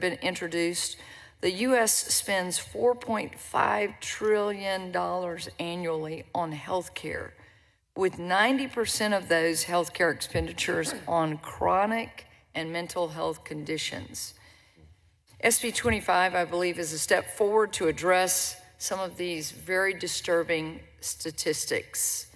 been introduced, the U.S. spends $4.5 trillion annually on healthcare, with 90% of those healthcare expenditures on chronic and mental health conditions. SB 25, I believe, is a step forward to address some of these very disturbing statistics.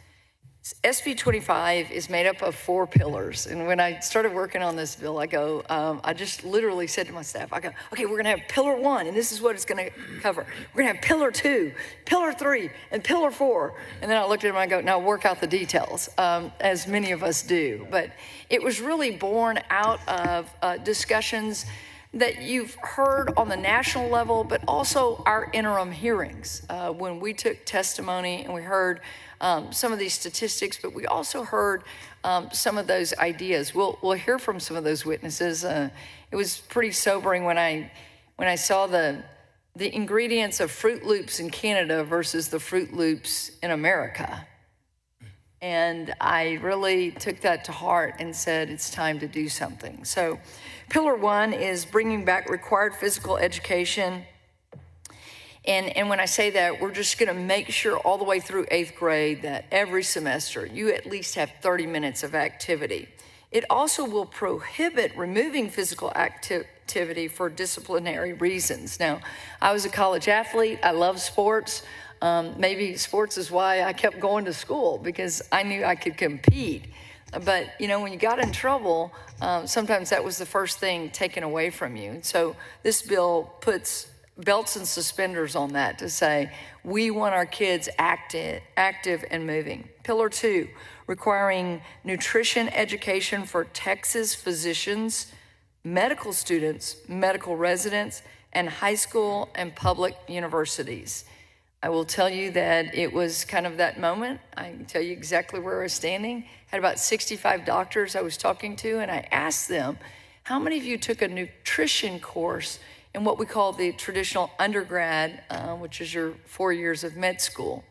SB 25 is made up of 4 pillars. And when I started working on this bill, I just literally said to my staff, okay, we're gonna have pillar 1, and this is what it's gonna cover. We're gonna have pillar 2, pillar 3, and pillar 4. And then I looked at them and I go, now work out the details, as many of us do. But it was really born out of discussions that you've heard on the national level, but also our interim hearings, when we took testimony and we heard some of these statistics, but we also heard some of those ideas. We'll hear from some of those witnesses. It was pretty sobering when I saw the ingredients of Fruit Loops in Canada versus the Fruit Loops in America. And I really took that to heart and said, it's time to do something. So pillar 1 is bringing back required physical education. And when I say that, we're just gonna make sure all the way through 8th grade that every semester you at least have 30 minutes of activity. It also will prohibit removing physical activity for disciplinary reasons. Now, I was a college athlete, I love sports. Maybe sports is why I kept going to school, because I knew I could compete. But when you got in trouble, sometimes that was the first thing taken away from you. And so this bill puts belts and suspenders on that to say, we want our kids active and moving. Pillar 2, requiring nutrition education for Texas physicians, medical students, medical residents, and high school and public universities. I will tell you that it was kind of that moment. I can tell you exactly where I was standing. Had about 65 doctors I was talking to, and I asked them, how many of you took a nutrition course in what we call the traditional undergrad, which is your 4 years of med school?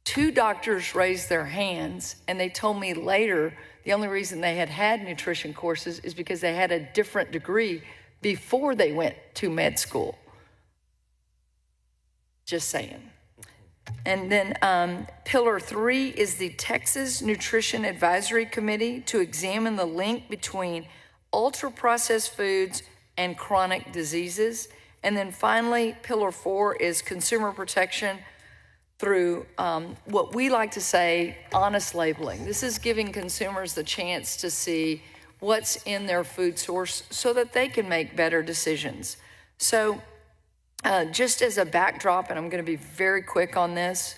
2 doctors raised their hands, and they told me later the only reason they had nutrition courses is because they had a different degree before they went to med school. Just saying. And then pillar 3 is the Texas Nutrition Advisory Committee to examine the link between ultra-processed foods and chronic diseases. And then finally, pillar 4 is consumer protection through what we like to say, honest labeling. This is giving consumers the chance to see what's in their food source so that they can make better decisions. So just as a backdrop, and I'm going to be very quick on this,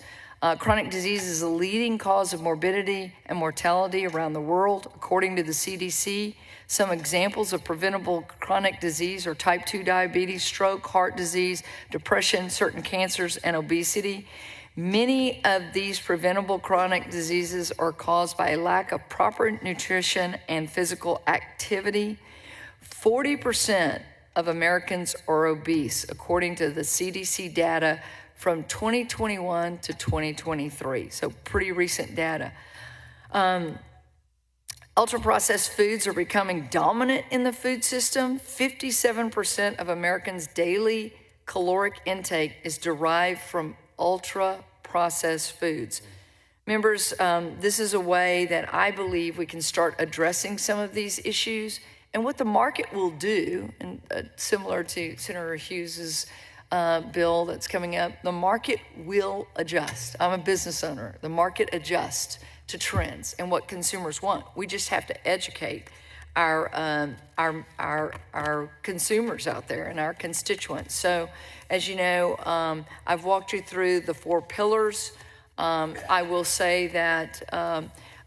chronic disease is the leading cause of morbidity and mortality around the world, according to the CDC. Some examples of preventable chronic disease are type 2 diabetes, stroke, heart disease, depression, certain cancers, and obesity. Many of these preventable chronic diseases are caused by a lack of proper nutrition and physical activity. 40% of Americans are obese, according to the CDC data from 2021 to 2023, so pretty recent data. Ultra-processed foods are becoming dominant in the food system. 57% of Americans' daily caloric intake is derived from ultra-processed foods. Members, this is a way that I believe we can start addressing some of these issues. And what the market will do, and similar to Senator Hughes's bill that's coming up, the market will adjust. I'm a business owner. The market adjusts to trends and what consumers want. We just have to educate our consumers out there and our constituents. So, as you know, I've walked you through the 4 pillars. I will say that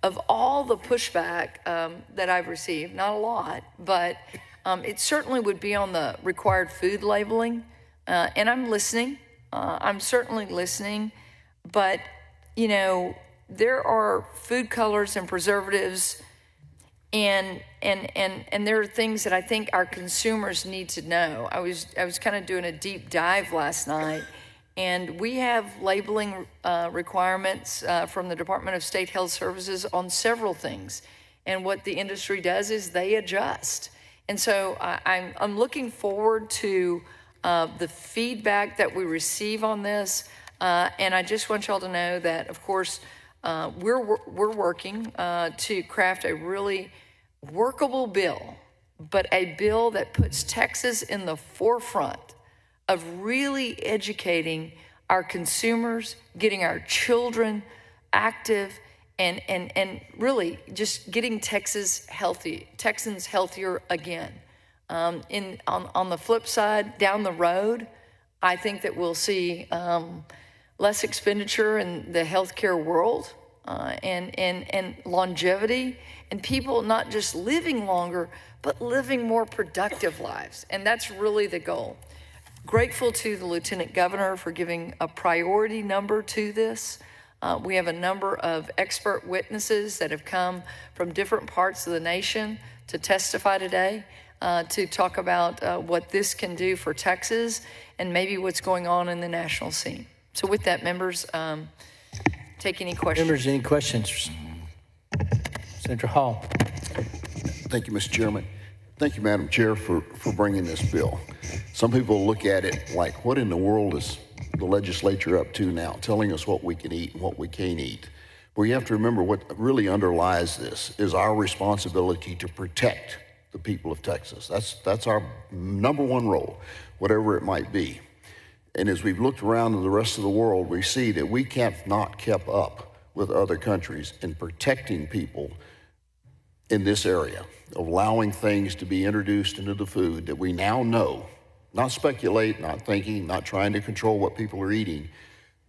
of all the pushback that I've received, not a lot, but it certainly would be on the required food labeling. And I'm listening. I'm certainly listening. But, there are food colors and preservatives, and there are things that I think our consumers need to know. I was kind of doing a deep dive last night, and we have labeling requirements from the Department of State Health Services on several things. And what the industry does is they adjust. And so I'm looking forward to the feedback that we receive on this. And I just want y'all to know that, of course, we're working to craft a really workable bill, but a bill that puts Texas in the forefront of really educating our consumers, getting our children active, and really just getting Texans healthier again. On the flip side, down the road, I think that we'll see less expenditure in the healthcare world, and longevity, and people not just living longer, but living more productive lives. And that's really the goal. Grateful to the Lieutenant Governor for giving a priority number to this. We have a number of expert witnesses that have come from different parts of the nation to testify today, to talk about what this can do for Texas and maybe what's going on in the national scene. So with that, members, take any questions. Members, any questions? Senator Hall. Thank you, Mr. Chairman. Thank you, Madam Chair, for bringing this bill. Some people look at it like, what in the world is the legislature up to now, telling us what we can eat and what we can't eat? Well, you have to remember what really underlies this is our responsibility to protect the people of Texas. That's our number one role, whatever it might be. And as we've looked around in the rest of the world, we see that we have not kept up with other countries in protecting people in this area, of allowing things to be introduced into the food that we now know, not speculate, not thinking, not trying to control what people are eating,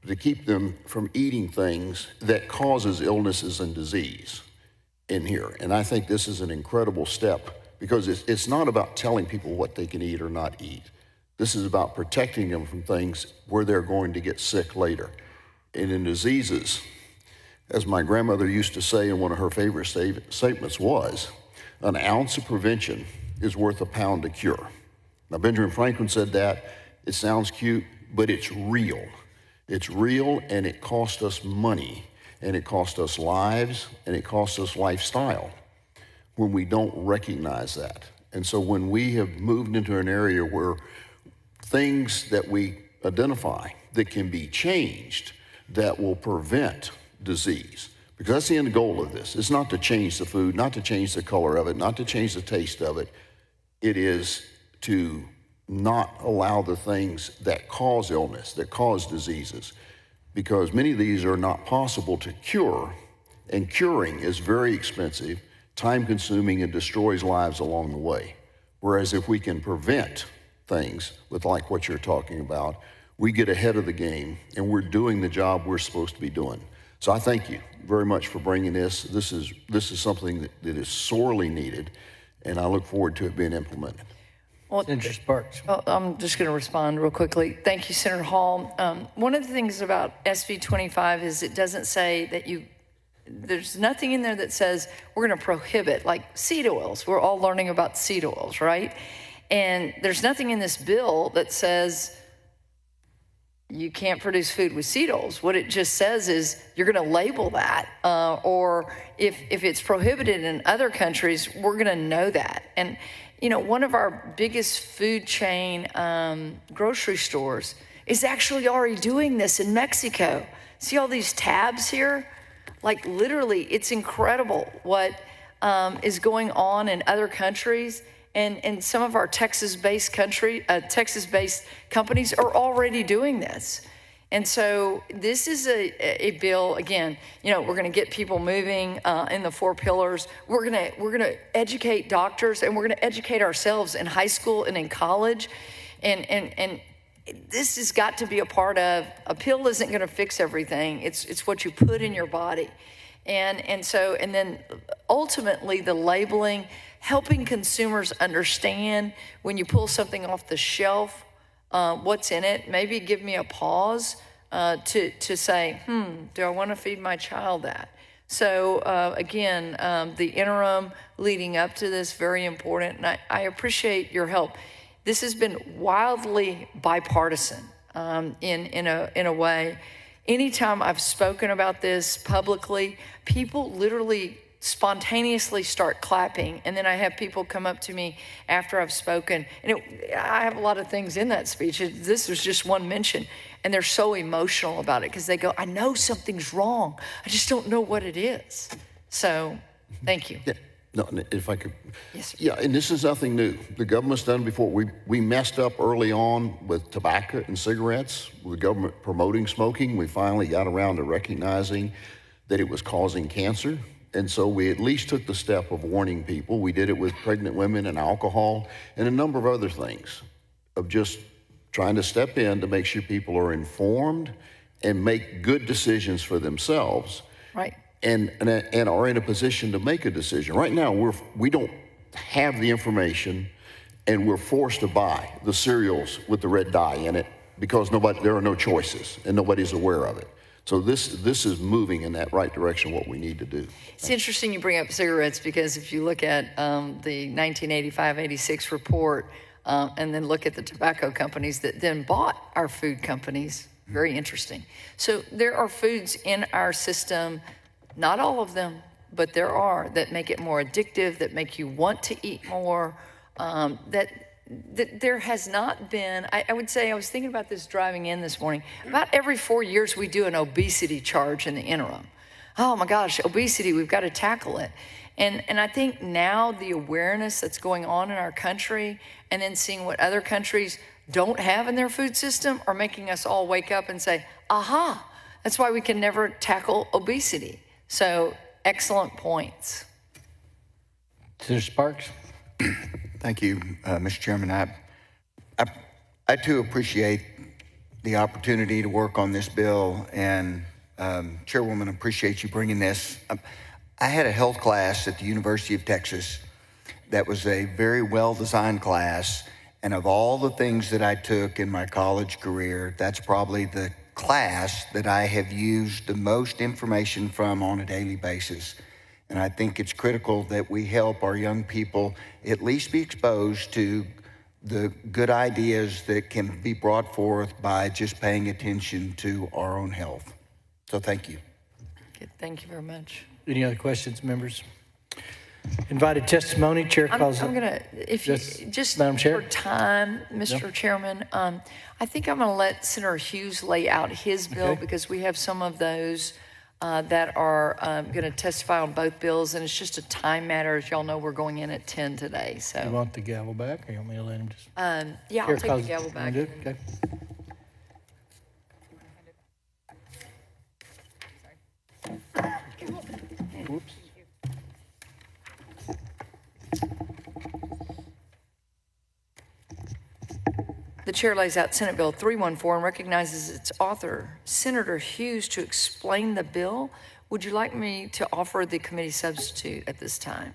but to keep them from eating things that causes illnesses and disease in here. And I think this is an incredible step, because it's not about telling people what they can eat or not eat. This is about protecting them from things where they're going to get sick later. And in diseases, as my grandmother used to say, and one of her favorite statements was, an ounce of prevention is worth a pound of cure. Now, Benjamin Franklin said that. It sounds cute, but it's real. It's real, and it cost us money, and it cost us lives, and it cost us lifestyle when we don't recognize that. And so when we have moved into an area where things that we identify that can be changed that will prevent disease, because that's the end goal of this. It's not to change the food, not to change the color of it, not to change the taste of it. It is to not allow the things that cause illness, that cause diseases, because many of these are not possible to cure, and curing is very expensive, time-consuming, and destroys lives along the way. Whereas if we can prevent things with like what you're talking about, we get ahead of the game, and we're doing the job we're supposed to be doing. So I thank you very much for bringing this. This is something that is sorely needed, and I look forward to it being implemented. Well, Senator Sparks. I'm just going to respond real quickly. Thank you, Senator Hall. One of the things about SB 25 is it doesn't say that there's nothing in there that says we're going to prohibit, like seed oils. We're all learning about seed oils, right? And there's nothing in this bill that says you can't produce food with seed oils. What it just says is you're going to label that, or if it's prohibited in other countries, we're going to know that. And you know, one of our biggest food chain grocery stores is actually already doing this in Mexico. See all these tabs here? Like literally, it's incredible what is going on in other countries. And some of our Texas-based companies are already doing this. And so this is a bill, again, you know, we're going to get people moving in the 4 pillars. We're going to educate doctors, and we're going to educate ourselves in high school and in college. And this has got to be a part of, a pill isn't going to fix everything. It's what you put in your body. And then ultimately the labeling, helping consumers understand when you pull something off the shelf, what's in it. Maybe give me a pause to say, do I want to feed my child that? So again, the interim leading up to this, very important, and I appreciate your help. This has been wildly bipartisan in a way. Anytime I've spoken about this publicly, people literally spontaneously start clapping, and then I have people come up to me after I've spoken, and I have a lot of things in that speech. This was just one mention, and they're so emotional about it because they go, I know something's wrong, I just don't know what it is. So, thank you. Yeah. No, if I could. Yes, sir. Yeah, and this is nothing new. The government's done before. We messed up early on with tobacco and cigarettes, with the government promoting smoking. We finally got around to recognizing that it was causing cancer. And so we at least took the step of warning people. We did it with pregnant women and alcohol and a number of other things, of just trying to step in to make sure people are informed and make good decisions for themselves. Right. And are in a position to make a decision. Right now, we don't have the information, and we're forced to buy the cereals with the red dye in it because there are no choices, and nobody's aware of it. So this is moving in that right direction, what we need to do. It's interesting you bring up cigarettes, because if you look at the 1985-86 report and then look at the tobacco companies that then bought our food companies, very interesting. So there are foods in our system, not all of them, but there are, that make it more addictive, that make you want to eat more, that there has not been, I would say, I was thinking about this driving in this morning, about every 4 years we do an obesity charge in the interim. Oh my gosh, obesity, we've got to tackle it. And I think now the awareness that's going on in our country, and then seeing what other countries don't have in their food system, are making us all wake up and say, aha, that's why we can never tackle obesity. So, excellent points. Senator Sparks? Thank you, Mr. Chairman. I too appreciate the opportunity to work on this bill, and Chairwoman, appreciate you bringing this. I had a health class at the University of Texas that was a very well-designed class, and of all the things that I took in my college career, that's probably the class that I have used the most information from on a daily basis. And I think it's critical that we help our young people at least be exposed to the good ideas that can be brought forth by just paying attention to our own health. So thank you. Okay, thank you very much. Any other questions, members? Invited testimony, Chair calls. I'm gonna, if you, just Madam Chair? for time, Mr. Chairman, I think I'm gonna let Senator Hughes lay out his bill, Okay. because we have some of those that are gonna testify on both bills, and it's just a time matter. As y'all know, we're going in at 10 today, You so. want the gavel back, or you want me to let him just? Yeah, I'll Chair take the calls- gavel back. You do? Okay. Whoops. The chair lays out Senate Bill 314 and recognizes its author, Senator Hughes, to explain the bill. Would you like me to offer the committee substitute at this time?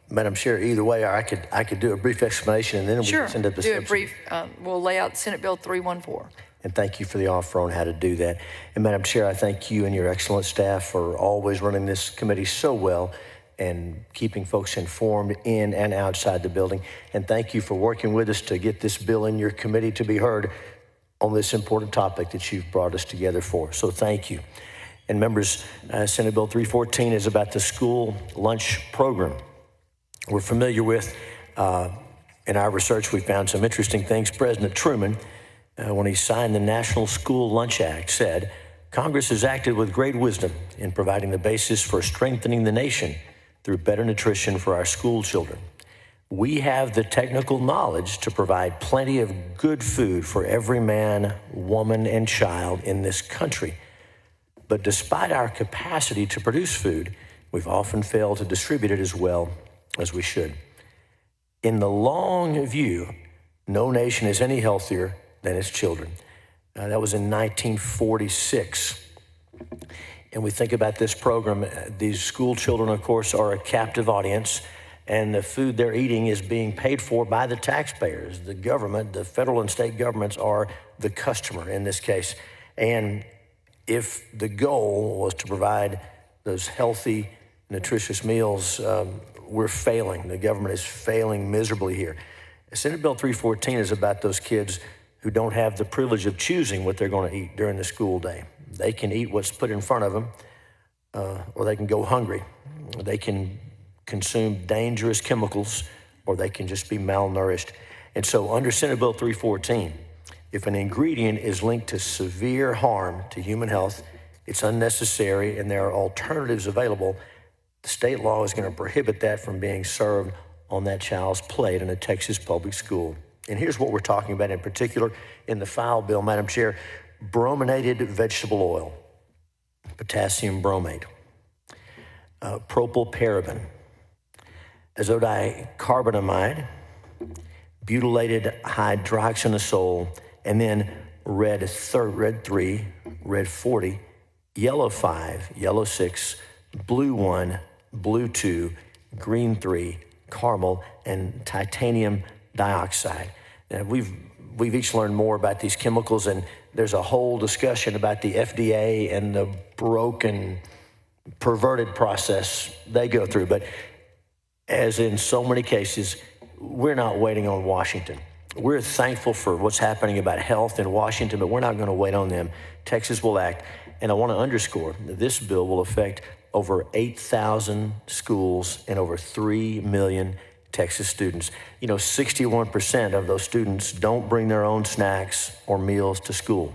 Madam Chair, either way, I could do a brief explanation, and then we Sure, can send up the do a substitute. brief, we'll lay out Senate Bill 314. And thank you for the offer on how to do that. And Madam Chair, I thank you and your excellent staff for always running this committee so well and keeping folks informed in and outside the building. And thank you for working with us to get this bill in your committee to be heard on this important topic that you've brought us together for. So thank you. And members, Senate Bill 314 is about the school lunch program. We're familiar with, in our research, we found some interesting things. President Truman, when he signed the National School Lunch Act, said, Congress has acted with great wisdom in providing the basis for strengthening the nation through better nutrition for our school children. We have the technical knowledge to provide plenty of good food for every man, woman, and child in this country. But despite our capacity to produce food, we've often failed to distribute it as well as we should. In the long view, no nation is any healthier than its children. That was in 1946. And we think about this program, these school children, of course, are a captive audience, and the food they're eating is being paid for by the taxpayers. The government, the federal and state governments, are the customer in this case. And if the goal was to provide those healthy, nutritious meals, we're failing. The government is failing miserably here. Senate Bill 314 is about those kids who don't have the privilege of choosing what they're going to eat during the school day. They can eat what's put in front of them, or they can go hungry. They can consume dangerous chemicals, or they can just be malnourished. And so under Senate Bill 314, if an ingredient is linked to severe harm to human health, it's unnecessary, and there are alternatives available, the state law is going to prohibit that from being served on that child's plate in a Texas public school. And here's what we're talking about in particular in the file bill, Madam Chair: brominated vegetable oil, potassium bromate, propylparaben, azodicarbonamide, butylated hydroxynosole, and then red 3, red 40, yellow 5, yellow 6, blue 1, blue 2, green 3, caramel, and titanium dioxide. And we've each learned more about these chemicals, and there's a whole discussion about the FDA and the broken, perverted process they go through. But as in so many cases, we're not waiting on Washington. We're thankful for what's happening about health in Washington, but we're not going to wait on them. Texas will act. And I want to underscore that this bill will affect over 8,000 schools and over 3 million Texas students. 61% of those students don't bring their own snacks or meals to school.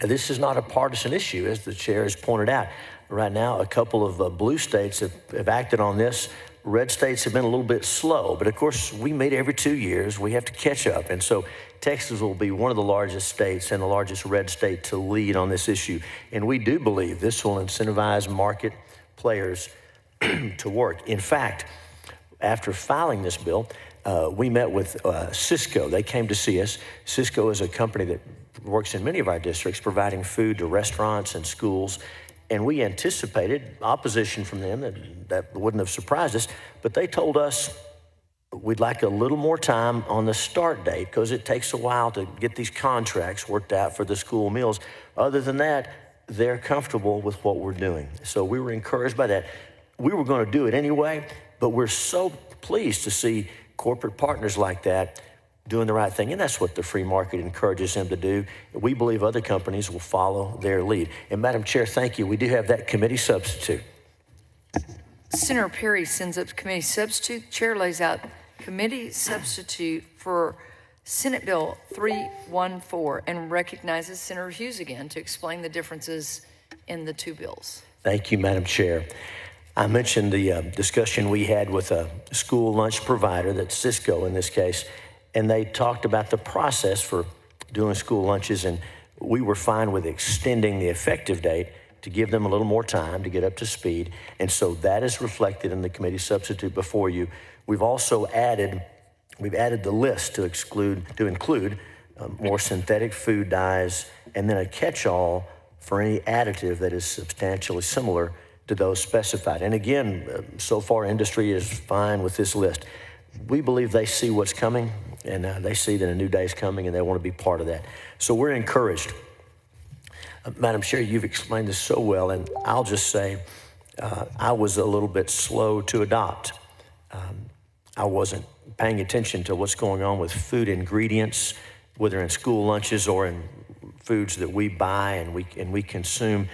Now, this is not a partisan issue, as the chair has pointed out. Right now, a couple of blue states have acted on this. Red states have been a little bit slow, but of course, we meet every 2 years. We have to catch up. And so Texas will be one of the largest states and the largest red state to lead on this issue. And we do believe this will incentivize market players to work. In fact, after filing this bill, we met with Cisco. They came to see us. Cisco is a company that works in many of our districts, providing food to restaurants and schools. And we anticipated opposition from them that wouldn't have surprised us, but they told us we'd like a little more time on the start date because it takes a while to get these contracts worked out for the school meals. Other than that, they're comfortable with what we're doing. So we were encouraged by that. We were going to do it anyway, but we're so pleased to see corporate partners like that doing the right thing, and that's what the free market encourages them to do. We believe other companies will follow their lead. And Madam Chair, thank you. We do have that committee substitute. Senator Perry sends up committee substitute. Chair lays out committee substitute for Senate Bill 314 and recognizes Senator Hughes again to explain the differences in the two bills. Thank you, Madam Chair. I mentioned the discussion we had with a school lunch provider, that's Cisco in this case, and they talked about the process for doing school lunches, and we were fine with extending the effective date to give them a little more time to get up to speed. And so that is reflected in the committee substitute before you. We've also added the list to include more synthetic food dyes, and then a catch-all for any additive that is substantially similar to those specified. And again, so far industry is fine with this list. We believe they see what's coming, and they see that a new day is coming, and they want to be part of that. So we're encouraged. Madam Chair, you've explained this so well, and I'll just say I was a little bit slow to adopt. I wasn't paying attention to what's going on with food ingredients, whether in school lunches or in foods that we buy and we consume.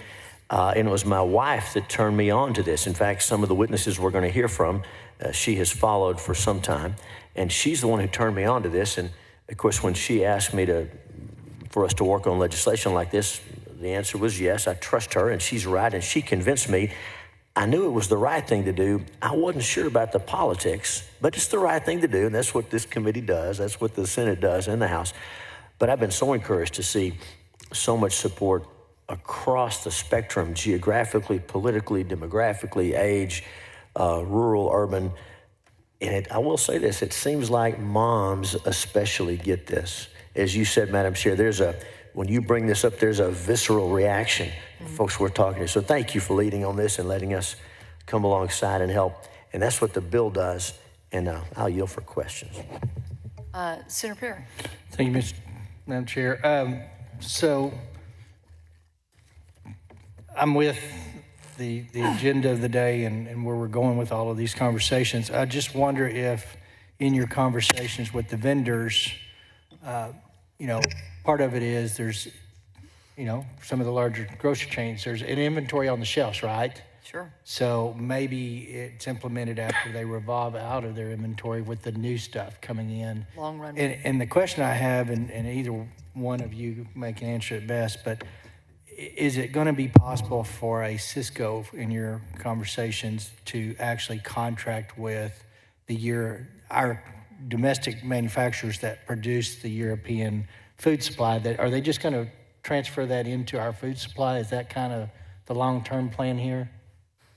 And it was my wife that turned me on to this. In fact, some of the witnesses we're going to hear from, she has followed for some time, and she's the one who turned me on to this. And of course, when she asked me for us to work on legislation like this, the answer was yes. I trust her, and she's right, and she convinced me. I knew it was the right thing to do. I wasn't sure about the politics, but it's the right thing to do, and that's what this committee does. That's what the Senate does and the House. But I've been so encouraged to see so much support across the spectrum, geographically, politically, demographically, age, rural, urban. And I will say this, it seems like moms especially get this. As you said, Madam Chair, when you bring this up, there's a visceral reaction from folks we're talking to. So thank you for leading on this and letting us come alongside and help. And that's what the bill does. And I'll yield for questions. Senator Perry. Thank you, Madam Chair. So I'm with the agenda of the day and where we're going with all of these conversations. I just wonder if in your conversations with the vendors, part of it is there's some of the larger grocery chains, there's an inventory on the shelves, right? Sure. So maybe it's implemented after they revolve out of their inventory with the new stuff coming in. Long run. And the question I have, and either one of you may can answer it best, but is it going to be possible for a Cisco in your conversations to actually contract with our domestic manufacturers that produce the European food supply? Are they just going to transfer that into our food supply? Is that kind of the long-term plan here?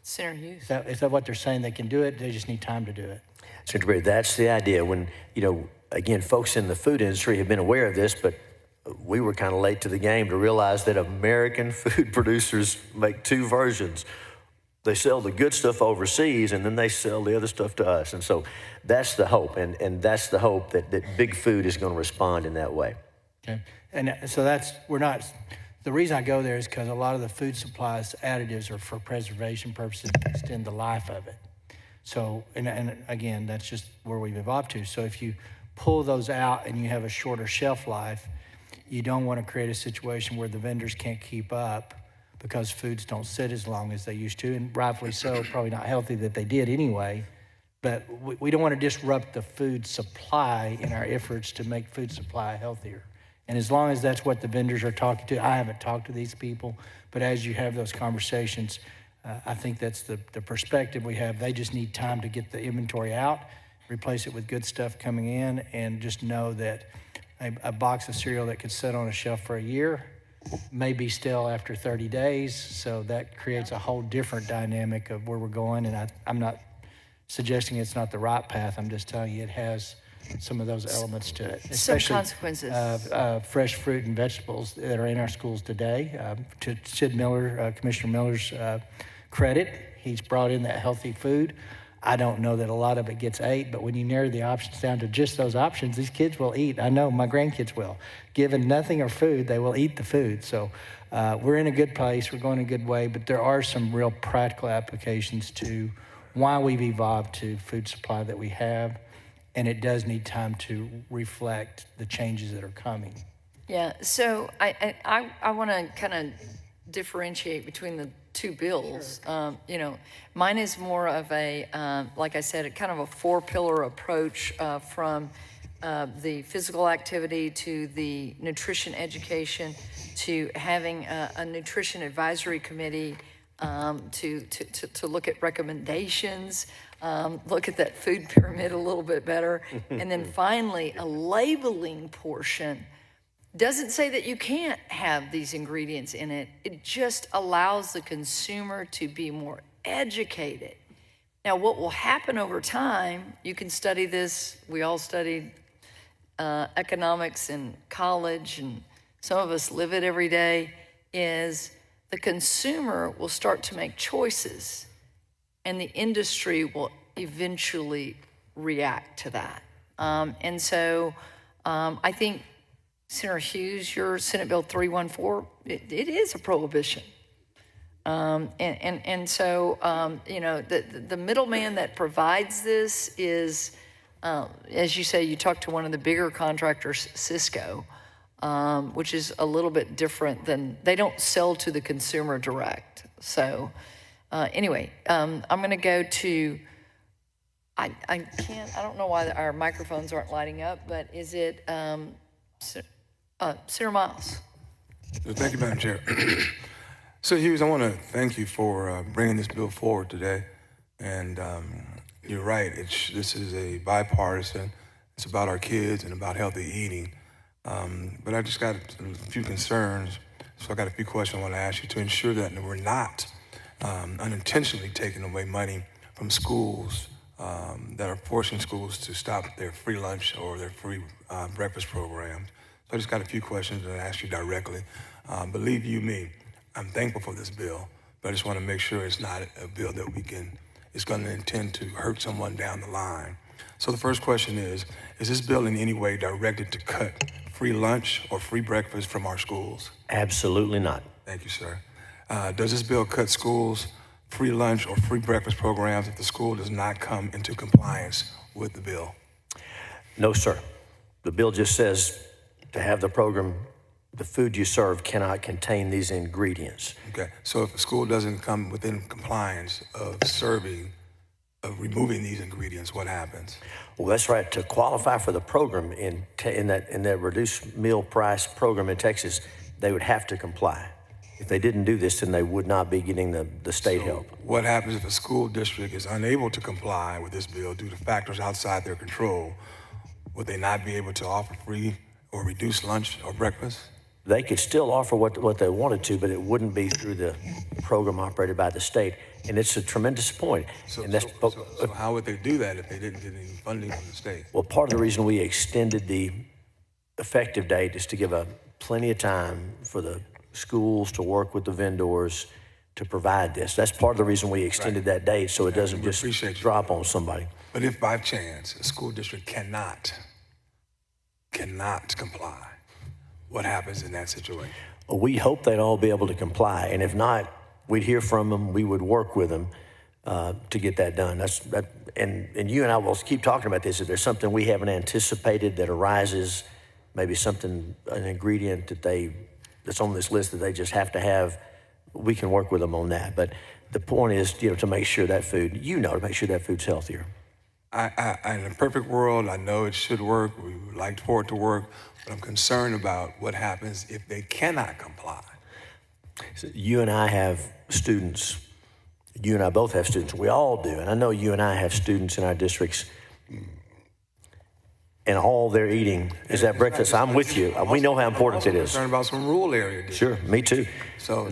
Senator Hughes. Is that what they're saying? They can do it, they just need time to do it? Senator Brady, that's the idea. When, again, folks in the food industry have been aware of this, but we were kind of late to the game to realize that American food producers make two versions. They sell the good stuff overseas, and then they sell the other stuff to us. And so that's the hope, and that's the hope that big food is going to respond in that way. Okay. And so the reason I go there is because a lot of the food supplies additives are for preservation purposes to extend the life of it. So, and again, that's just where we've evolved to. So if you pull those out and you have a shorter shelf life, you don't want to create a situation where the vendors can't keep up because foods don't sit as long as they used to, and rightfully so, probably not healthy that they did anyway. But we don't want to disrupt the food supply in our efforts to make food supply healthier. And as long as that's what the vendors are talking to, I haven't talked to these people, but as you have those conversations, I think that's the perspective we have. They just need time to get the inventory out, replace it with good stuff coming in, and just know that a box of cereal that could sit on a shelf for a year may be stale after 30 days. So that creates a whole different dynamic of where we're going. And I'm not suggesting it's not the right path. I'm just telling you it has some of those elements to it, especially some consequences. Fresh fruit and vegetables that are in our schools today. To Sid Miller, Commissioner Miller's credit, he's brought in that healthy food. I don't know that a lot of it gets ate, but when you narrow the options down to just those options, these kids will eat. I know my grandkids will. Given nothing or food, they will eat the food. So we're in a good place. We're going a good way, but there are some real practical applications to why we've evolved to food supply that we have. And it does need time to reflect the changes that are coming. Yeah, so I want to kind of differentiate between the two bills. Sure. Mine is more of a, like I said, kind of a four-pillar approach from the physical activity to the nutrition education to having a nutrition advisory committee to look at recommendations, look at that food pyramid a little bit better, and then finally a labeling portion. Doesn't say that you can't have these ingredients in it. It just allows the consumer to be more educated. Now, what will happen over time, you can study this. We all studied economics in college, and some of us live it every day, is the consumer will start to make choices, and the industry will eventually react to that. And so I think, Senator Hughes, your Senate Bill 314, it is a prohibition. And so, the middleman that provides this is, as you say, you talk to one of the bigger contractors, Cisco, which is a little bit different than, they don't sell to the consumer direct. So anyway, I'm going to go to, I don't know why our microphones aren't lighting up, but is it Senator Miles? Thank you, Madam Chair. So Hughes, I want to thank you for bringing this bill forward today. And you're right, this is a bipartisan. It's about our kids and about healthy eating. But I just got a few concerns. So I got a few questions I want to ask you to ensure that we're not unintentionally taking away money from schools that are forcing schools to stop their free lunch or their free breakfast programs. So I just got a few questions to ask you directly. Believe you me, I'm thankful for this bill, but I just want to make sure it's not a bill that it's going to intend to hurt someone down the line. So the first question is this bill in any way directed to cut free lunch or free breakfast from our schools? Absolutely not. Thank you, sir. Does this bill cut schools' free lunch or free breakfast programs if the school does not come into compliance with the bill? No, sir. The bill just says to have the program the food you serve cannot contain these ingredients. Okay, so if a school doesn't come within compliance of serving, of removing these ingredients, what happens? Well, that's right. To qualify for the program in that reduced meal price program in Texas, they would have to comply. If they didn't do this, then they would not be getting the state help. What happens if a school district is unable to comply with this bill due to factors outside their control? Would they not be able to offer free or reduced lunch or breakfast? They could still offer what they wanted to, but it wouldn't be through the program operated by the state. And it's a tremendous point. So how would they do that if they didn't get any funding from the state? Well, part of the reason we extended the effective date is to give plenty of time for the schools to work with the vendors to provide this. That's part of the reason we extended that date, so it doesn't just drop on somebody. But if by chance a school district cannot comply, what happens in that situation? We hope they'd all be able to comply, and if not, we'd hear from them. We would work with them to get that done. And you and I will keep talking about this. If there's something we haven't anticipated that arises, maybe an ingredient that's on this list that they just have to have, we can work with them on that. But the point is, to make sure that food, to make sure that food's healthier. In a perfect world, I know it should work. We would like for it to work, but I'm concerned about what happens if they cannot comply. So you and I have students. You and I both have students. We all do. And I know you and I have students in our districts, and all they're eating is that breakfast. I'm with you. We know how important it is. I'm concerned about some rural areas. Sure, me too. So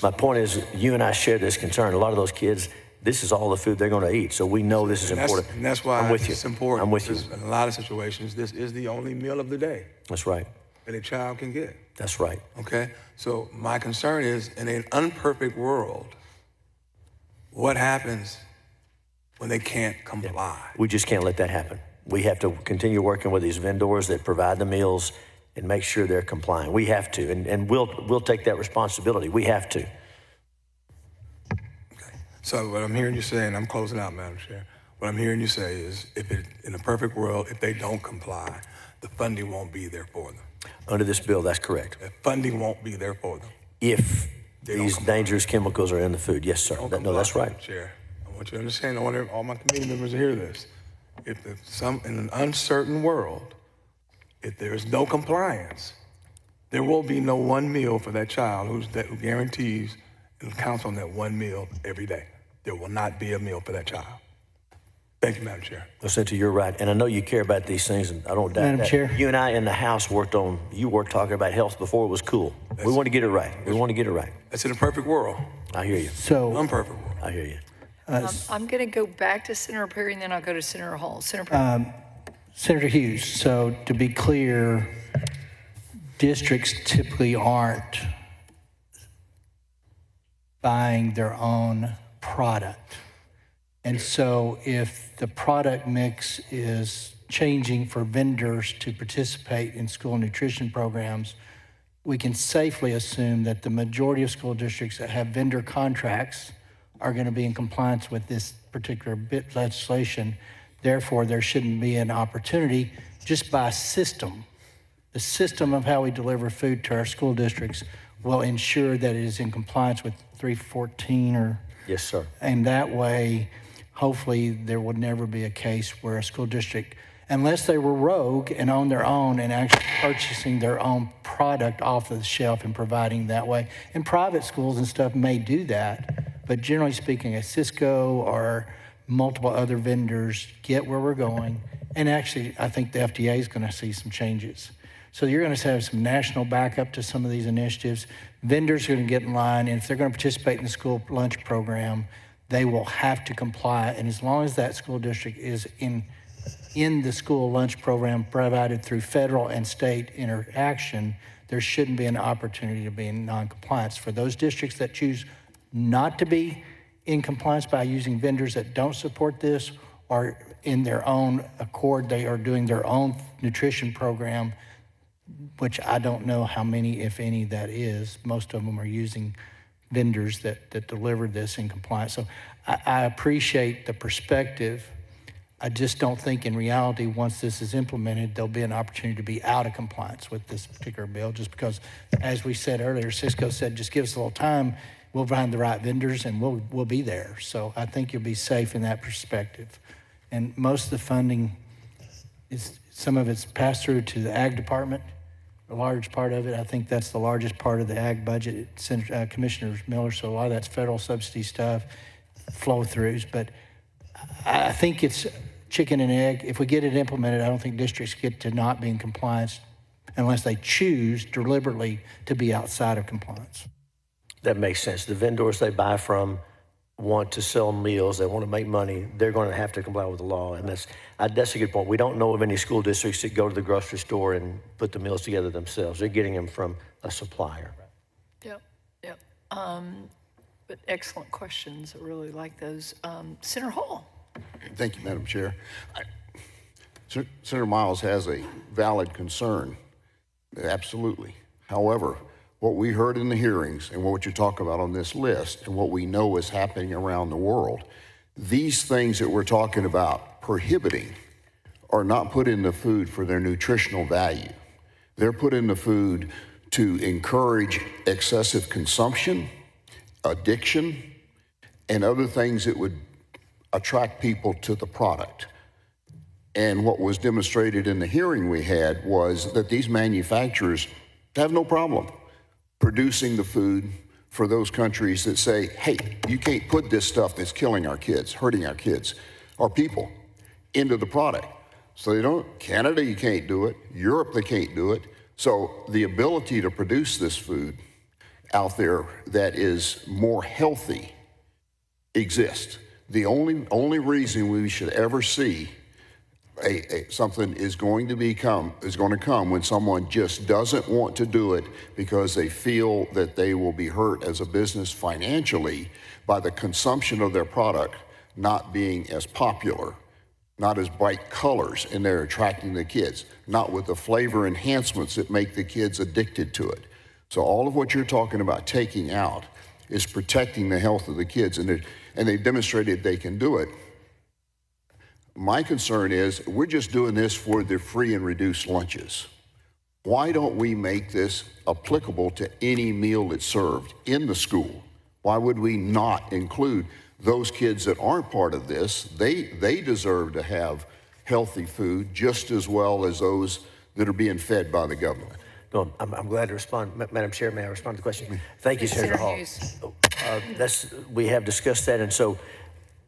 my point is, you and I share this concern. A lot of those kids, this is all the food they're going to eat. So we know this is important. And that's why I'm with you. It's important. I'm with you. In a lot of situations, this is the only meal of the day That's right. that a child can get. That's right. Okay? So my concern is, in an unperfect world, what happens when they can't comply? We just can't let that happen. We have to continue working with these vendors that provide the meals and make sure they're compliant. We have to, and we'll take that responsibility. We have to. Okay. So what I'm hearing you say, and I'm closing out, Madam Chair, what I'm hearing you say is, in a perfect world, if they don't comply, the funding won't be there for them. Under this bill, that's correct. The funding won't be there for them. If these dangerous chemicals are in the food, yes, sir. No, that's right. Chair, I want you to understand. I want all my committee members to hear this. If in an uncertain world, if there is no compliance, there will be no one meal for that child who guarantees and counts on that one meal every day. There will not be a meal for that child. Thank you, Madam Chair. Listen, you're right, and I know you care about these things, and I don't doubt Madam that. Chair. You and I in the House you were talking about health before it was cool. We want to get it right. We want to get it right. That's in a perfect world. I hear you. So, Unperfect world. I hear you. I'm going to go back to Senator Perry, and then I'll go to Senator Hall. Senator Perry. Senator Hughes, so to be clear, districts typically aren't buying their own product. And so if the product mix is changing for vendors to participate in school nutrition programs, we can safely assume that the majority of school districts that have vendor contracts are going to be in compliance with this particular legislation. Therefore, there shouldn't be an opportunity just by system. The system of how we deliver food to our school districts will ensure that it is in compliance with 314 or... Yes, sir. And that way, hopefully, there would never be a case where a school district, unless they were rogue and on their own and actually purchasing their own product off of the shelf and providing that way. And private schools and stuff may do that, but generally speaking, a Cisco or multiple other vendors get where we're going. And actually, I think the FDA is going to see some changes. So you're going to have some national backup to some of these initiatives. Vendors are going to get in line, and if they're going to participate in the school lunch program, they will have to comply. And as long as that school district is in the school lunch program provided through federal and state interaction, there shouldn't be an opportunity to be in non-compliance. For those districts that choose not to be in compliance by using vendors that don't support this, or in their own accord, they are doing their own nutrition program, which I don't know how many, if any, that is. Most of them are using vendors that deliver this in compliance. So I appreciate the perspective. I just don't think in reality, once this is implemented, there'll be an opportunity to be out of compliance with this particular bill, just because, as we said earlier, Cisco said, just give us a little time, we'll find the right vendors and we'll be there. So I think you'll be safe in that perspective. And most of the funding some of it's passed through to the ag department, a large part of it. I think that's the largest part of the ag budget, Commissioner Miller, so a lot of that's federal subsidy stuff, flow-throughs. But I think it's chicken and egg. If we get it implemented, I don't think districts get to not be in compliance unless they choose deliberately to be outside of compliance. That makes sense. The vendors they buy from want to sell meals, they want to make money, they're going to have to comply with the law. And that's a good point. We don't know of any school districts that go to the grocery store and put the meals together themselves. They're getting them from a supplier. Yep. But excellent questions. I really like those. Senator Hall. Thank you, Madam Chair. Senator Miles has a valid concern, absolutely. However, what we heard in the hearings and what you talk about on this list and what we know is happening around the world, these things that we're talking about prohibiting are not put in the food for their nutritional value. They're put in the food to encourage excessive consumption, addiction, and other things that would attract people to the product. And what was demonstrated in the hearing we had was that these manufacturers have no problem producing the food for those countries that say, hey, you can't put this stuff that's killing our kids, hurting our kids, our people, into the product. So they don't, Canada, you can't do it. Europe, they can't do it. So the ability to produce this food out there that is more healthy exists. The only reason we should ever see something is going to come when someone just doesn't want to do it because they feel that they will be hurt as a business financially by the consumption of their product not being as popular, not as bright colors, and they're attracting the kids, not with the flavor enhancements that make the kids addicted to it. So all of what you're talking about taking out is protecting the health of the kids, and they've demonstrated they can do it. My concern is we're just doing this for the free and reduced lunches. Why don't we make this applicable to any meal that's served in the school? Why would we not include those kids that aren't part of this? They deserve to have healthy food just as well as those that are being fed by the government. No, I'm glad to respond. Madam Chair, may I respond to the question? Thank you, Senator Hall. We have discussed that, and so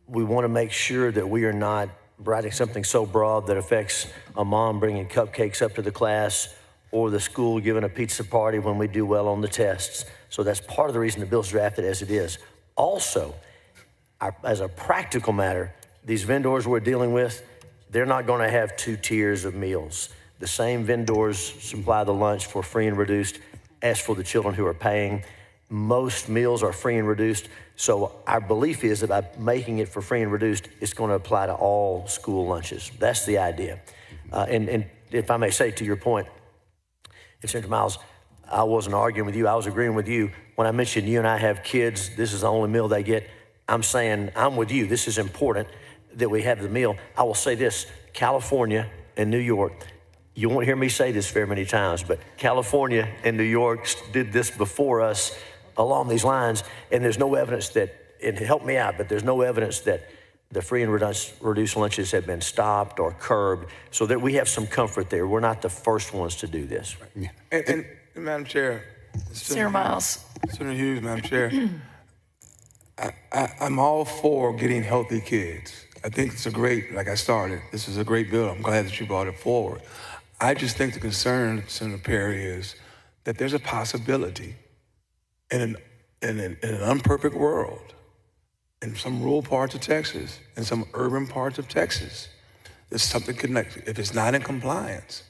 we want to make sure that we are not writing something so broad that affects a mom bringing cupcakes up to the class or the school giving a pizza party when we do well on the tests. So that's part of the reason the bill's drafted as it is. Also, as a practical matter, these vendors we're dealing with, they're not going to have two tiers of meals. The same vendors supply the lunch for free and reduced as for the children who are paying. Most meals are free and reduced. So our belief is that by making it for free and reduced, it's going to apply to all school lunches. That's the idea. And if I may say to your point, Senator Miles, I wasn't arguing with you. I was agreeing with you. When I mentioned you and I have kids, this is the only meal they get. I'm saying I'm with you. This is important that we have the meal. I will say this, California and New York, you won't hear me say this very many times, but California and New York did this before us along these lines, and there's no evidence that, and help me out, but there's no evidence that the free and reduced lunches have been stopped or curbed, so that we have some comfort there. We're not the first ones to do this. Yeah. And Madam Chair. Senator Miles. Senator Hughes, Madam Chair. I'm all for getting healthy kids. I think it's this is a great bill. I'm glad that you brought it forward. I just think the concern, Senator Perry, is that there's a possibility in an unperfect world, in some rural parts of Texas, in some urban parts of Texas, there's something connected. If it's not in compliance,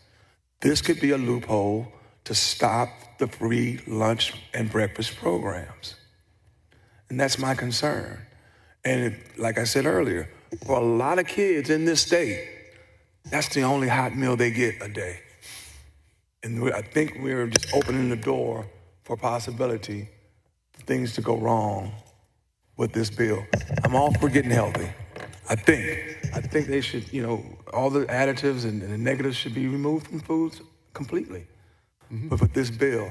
this could be a loophole to stop the free lunch and breakfast programs. And that's my concern. And like I said earlier, for a lot of kids in this state, that's the only hot meal they get a day. And I think we're just opening the door for possibility for things to go wrong with this bill. I'm all for getting healthy. I think they should, all the additives and the negatives should be removed from foods completely. But with this bill,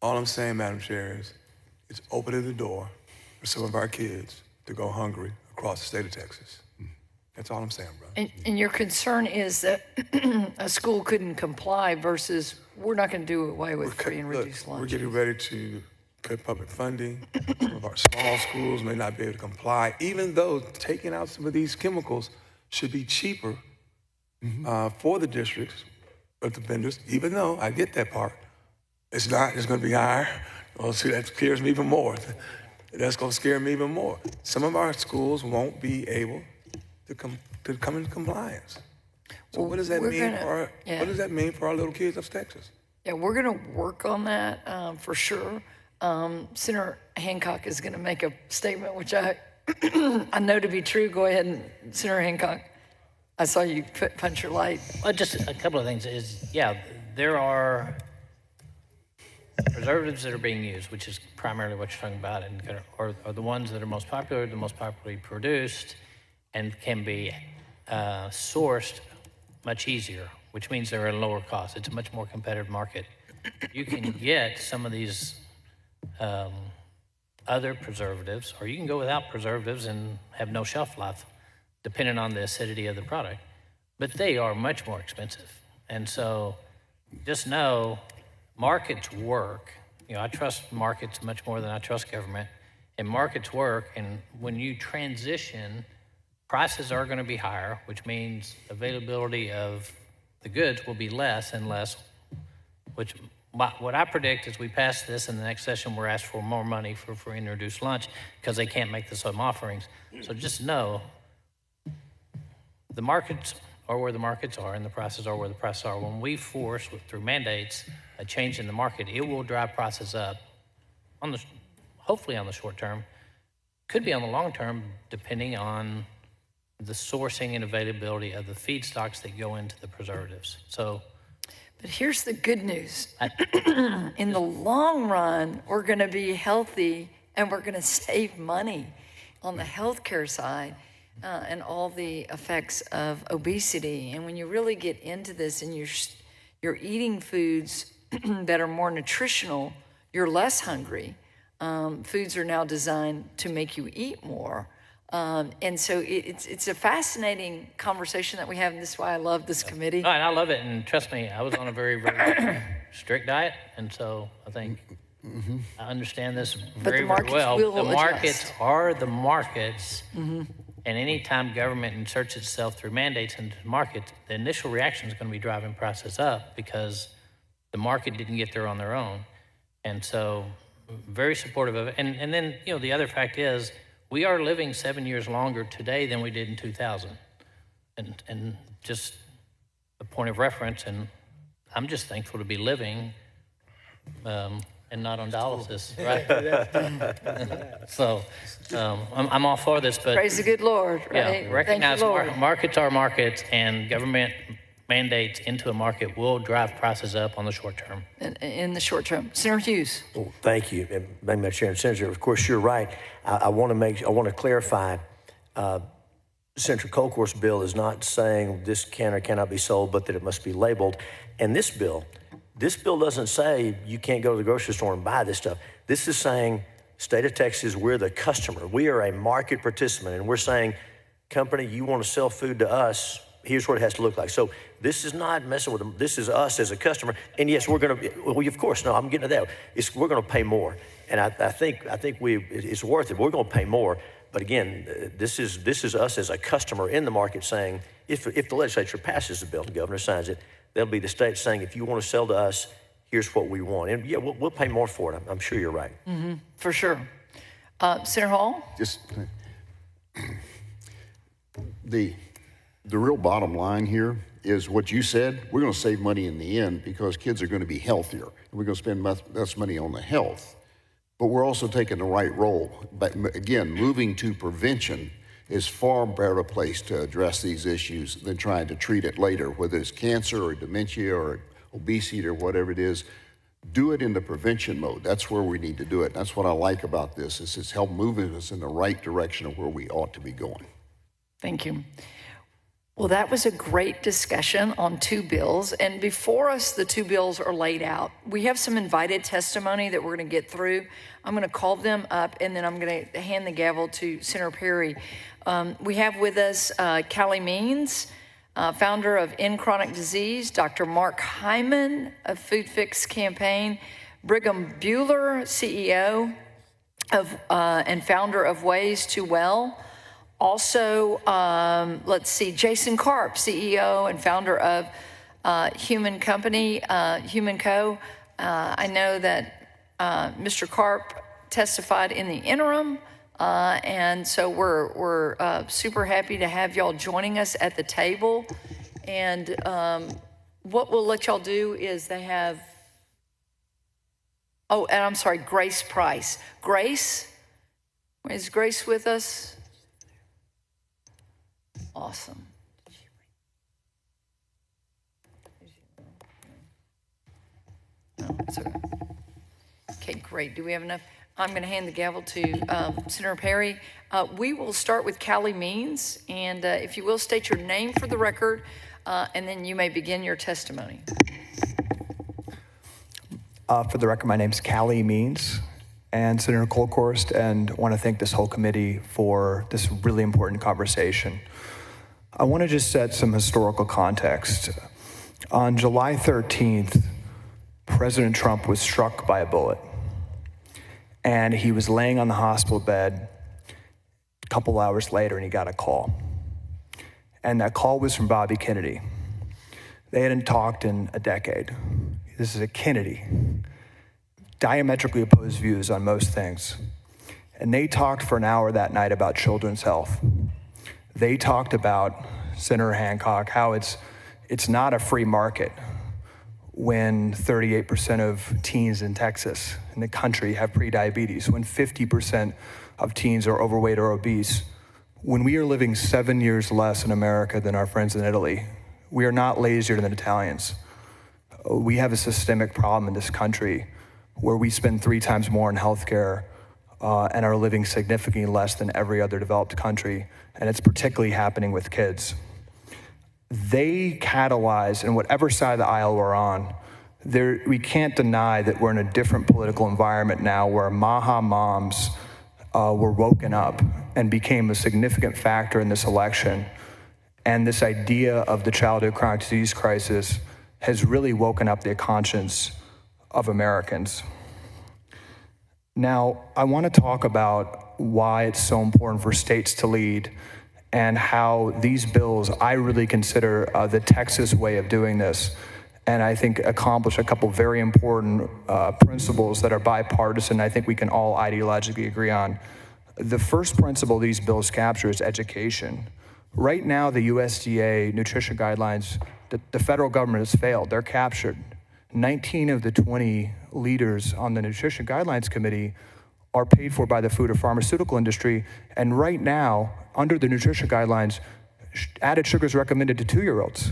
all I'm saying, Madam Chair, is it's opening the door for some of our kids to go hungry across the state of Texas. That's all I'm saying, brother. And your concern is that a school couldn't comply versus we're not going to do away with free and reduced lunch. We're getting ready to cut public funding. Some of our small schools may not be able to comply, even though taking out some of these chemicals should be cheaper for the districts, but the vendors, even though I get that part, it's not, it's going to be higher. Well, see, that scares me even more. That's going to scare me even more. Some of our schools won't be able to come into compliance. So what does that mean what does that mean for our little kids of Texas? Yeah, we're going to work on that for sure. Senator Hancock is going to make a statement, which I I know to be true. Go ahead, Senator Hancock. I saw you punch your light. Well, just a couple of things there are preservatives that are being used, which is primarily what you're talking about, and are the ones that are most popular, the most popularly produced, and can be sourced much easier, which means they're at a lower cost. It's a much more competitive market. You can get some of these other preservatives, or you can go without preservatives and have no shelf life, depending on the acidity of the product. But they are much more expensive. And so just know markets work. I trust markets much more than I trust government. And markets work, and when you transition, prices are going to be higher, which means availability of the goods will be less and less, which what I predict is we pass this in the next session, we're asked for more money for free and reduced lunch because they can't make the same offerings. So just know the markets are where the markets are and the prices are where the prices are. When we force, through mandates, a change in the market, it will drive prices up hopefully on the short term, could be on the long term, depending on the sourcing and availability of the feedstocks that go into the preservatives. But here's the good news. In the long run, we're going to be healthy and we're going to save money on the healthcare side and all the effects of obesity. And when you really get into this and you're eating foods that are more nutritional, you're less hungry. Foods are now designed to make you eat more. And so it's a fascinating conversation that we have, and this is why I love this committee. No, and I love it, and trust me, I was on a very, very strict diet, and so I think I understand this very, very well. The markets are the markets, and anytime government inserts itself through mandates into the market, the initial reaction is going to be driving prices up because the market didn't get there on their own. And so very supportive of it. And then, the other fact is, we are living 7 years longer today than we did in 2000. And just a point of reference, and I'm just thankful to be living and not on dialysis, right? So I'm all for this, but Praise the good Lord, right? Yeah, recognize Thank you, Lord. markets are markets, and government mandates into a market will drive prices up on the short term. In the short term. Senator Hughes. Well, thank you, and Madam Chair and Senator. Of course, you're right. I want to clarify. Senator Colcourt's bill is not saying this can or cannot be sold, but that it must be labeled. And this bill doesn't say you can't go to the grocery store and buy this stuff. This is saying, state of Texas, we're the customer. We are a market participant, and we're saying, company, you want to sell food to us, here's what it has to look like. So this is not messing with them. This is us as a customer. And yes, we're going to, well, of course, no, I'm getting to that. We're going to pay more. And I think it's worth it. We're going to pay more. But again, this is us as a customer in the market saying, if the legislature passes the bill, the governor signs it, that'll be the state saying, if you want to sell to us, here's what we want. And yeah, we'll pay more for it. I'm sure you're right. Mm-hmm, for sure. Senator Hall? Just the real bottom line here is what you said. We're going to save money in the end because kids are going to be healthier. We're going to spend less money on the health. But we're also taking the right role. But again, moving to prevention is far better a place to address these issues than trying to treat it later, whether it's cancer or dementia or obesity or whatever it is. Do it in the prevention mode. That's where we need to do it. That's what I like about this. Is it's help moving us in the right direction of where we ought to be going. Thank you. Well, that was a great discussion on two bills. And before us, the two bills are laid out. We have some invited testimony that we're going to get through. I'm going to call them up, and then I'm going to hand the gavel to Senator Perry. We have with us Callie Means, founder of End Chronic Disease, Dr. Mark Hyman of Food Fix Campaign, Brigham Bueller, CEO of and founder of Ways to Well. Also, let's see, Jason Karp, CEO and founder of Human Co. I know that Mr. Karp testified in the interim, and so we're super happy to have y'all joining us at the table. And what we'll let y'all do is they have, oh, and I'm sorry, Grace Price. Grace, is Grace with us? Awesome. No, it's okay. Okay, great. Do we have enough? I'm going to hand the gavel to Senator Perry. We will start with Callie Means, and if you will, state your name for the record, and then you may begin your testimony. For the record, my name's Callie Means, and Senator Kolkhorst, and want to thank this whole committee for this really important conversation. I want to just set some historical context. On July 13th, President Trump was struck by a bullet, and he was laying on the hospital bed a couple hours later, and he got a call. And that call was from Bobby Kennedy. They hadn't talked in a decade. This is a Kennedy. Diametrically opposed views on most things. And they talked for an hour that night about children's health. They talked about, Senator Hancock, how it's not a free market when 38% of teens in Texas, in the country, have prediabetes, when 50% of teens are overweight or obese, when we are living 7 years less in America than our friends in Italy. We are not lazier than Italians. We have a systemic problem in this country where we spend 3 times more in healthcare and are living significantly less than every other developed country, and it's particularly happening with kids. They catalyze, and whatever side of the aisle we're on, we can't deny that we're in a different political environment now where Maha moms were woken up and became a significant factor in this election. And this idea of the childhood chronic disease crisis has really woken up the conscience of Americans. Now, I want to talk about why it's so important for states to lead and how these bills, I really consider the Texas way of doing this, and I think accomplish a couple very important principles that are bipartisan, I think we can all ideologically agree on. The first principle these bills capture is education. Right now, the USDA nutrition guidelines, the federal government has failed. They're captured. 19 of the 20 leaders on the Nutrition Guidelines Committee are paid for by the food or pharmaceutical industry. And right now, under the nutrition guidelines, added sugar is recommended to 2-year-olds.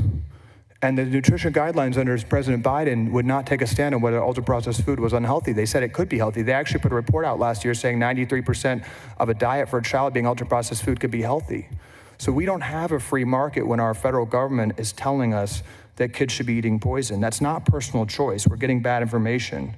And the nutrition guidelines under President Biden would not take a stand on whether ultra-processed food was unhealthy. They said it could be healthy. They actually put a report out last year saying 93% of a diet for a child being ultra-processed food could be healthy. So we don't have a free market when our federal government is telling us that kids should be eating poison. That's not personal choice. We're getting bad information.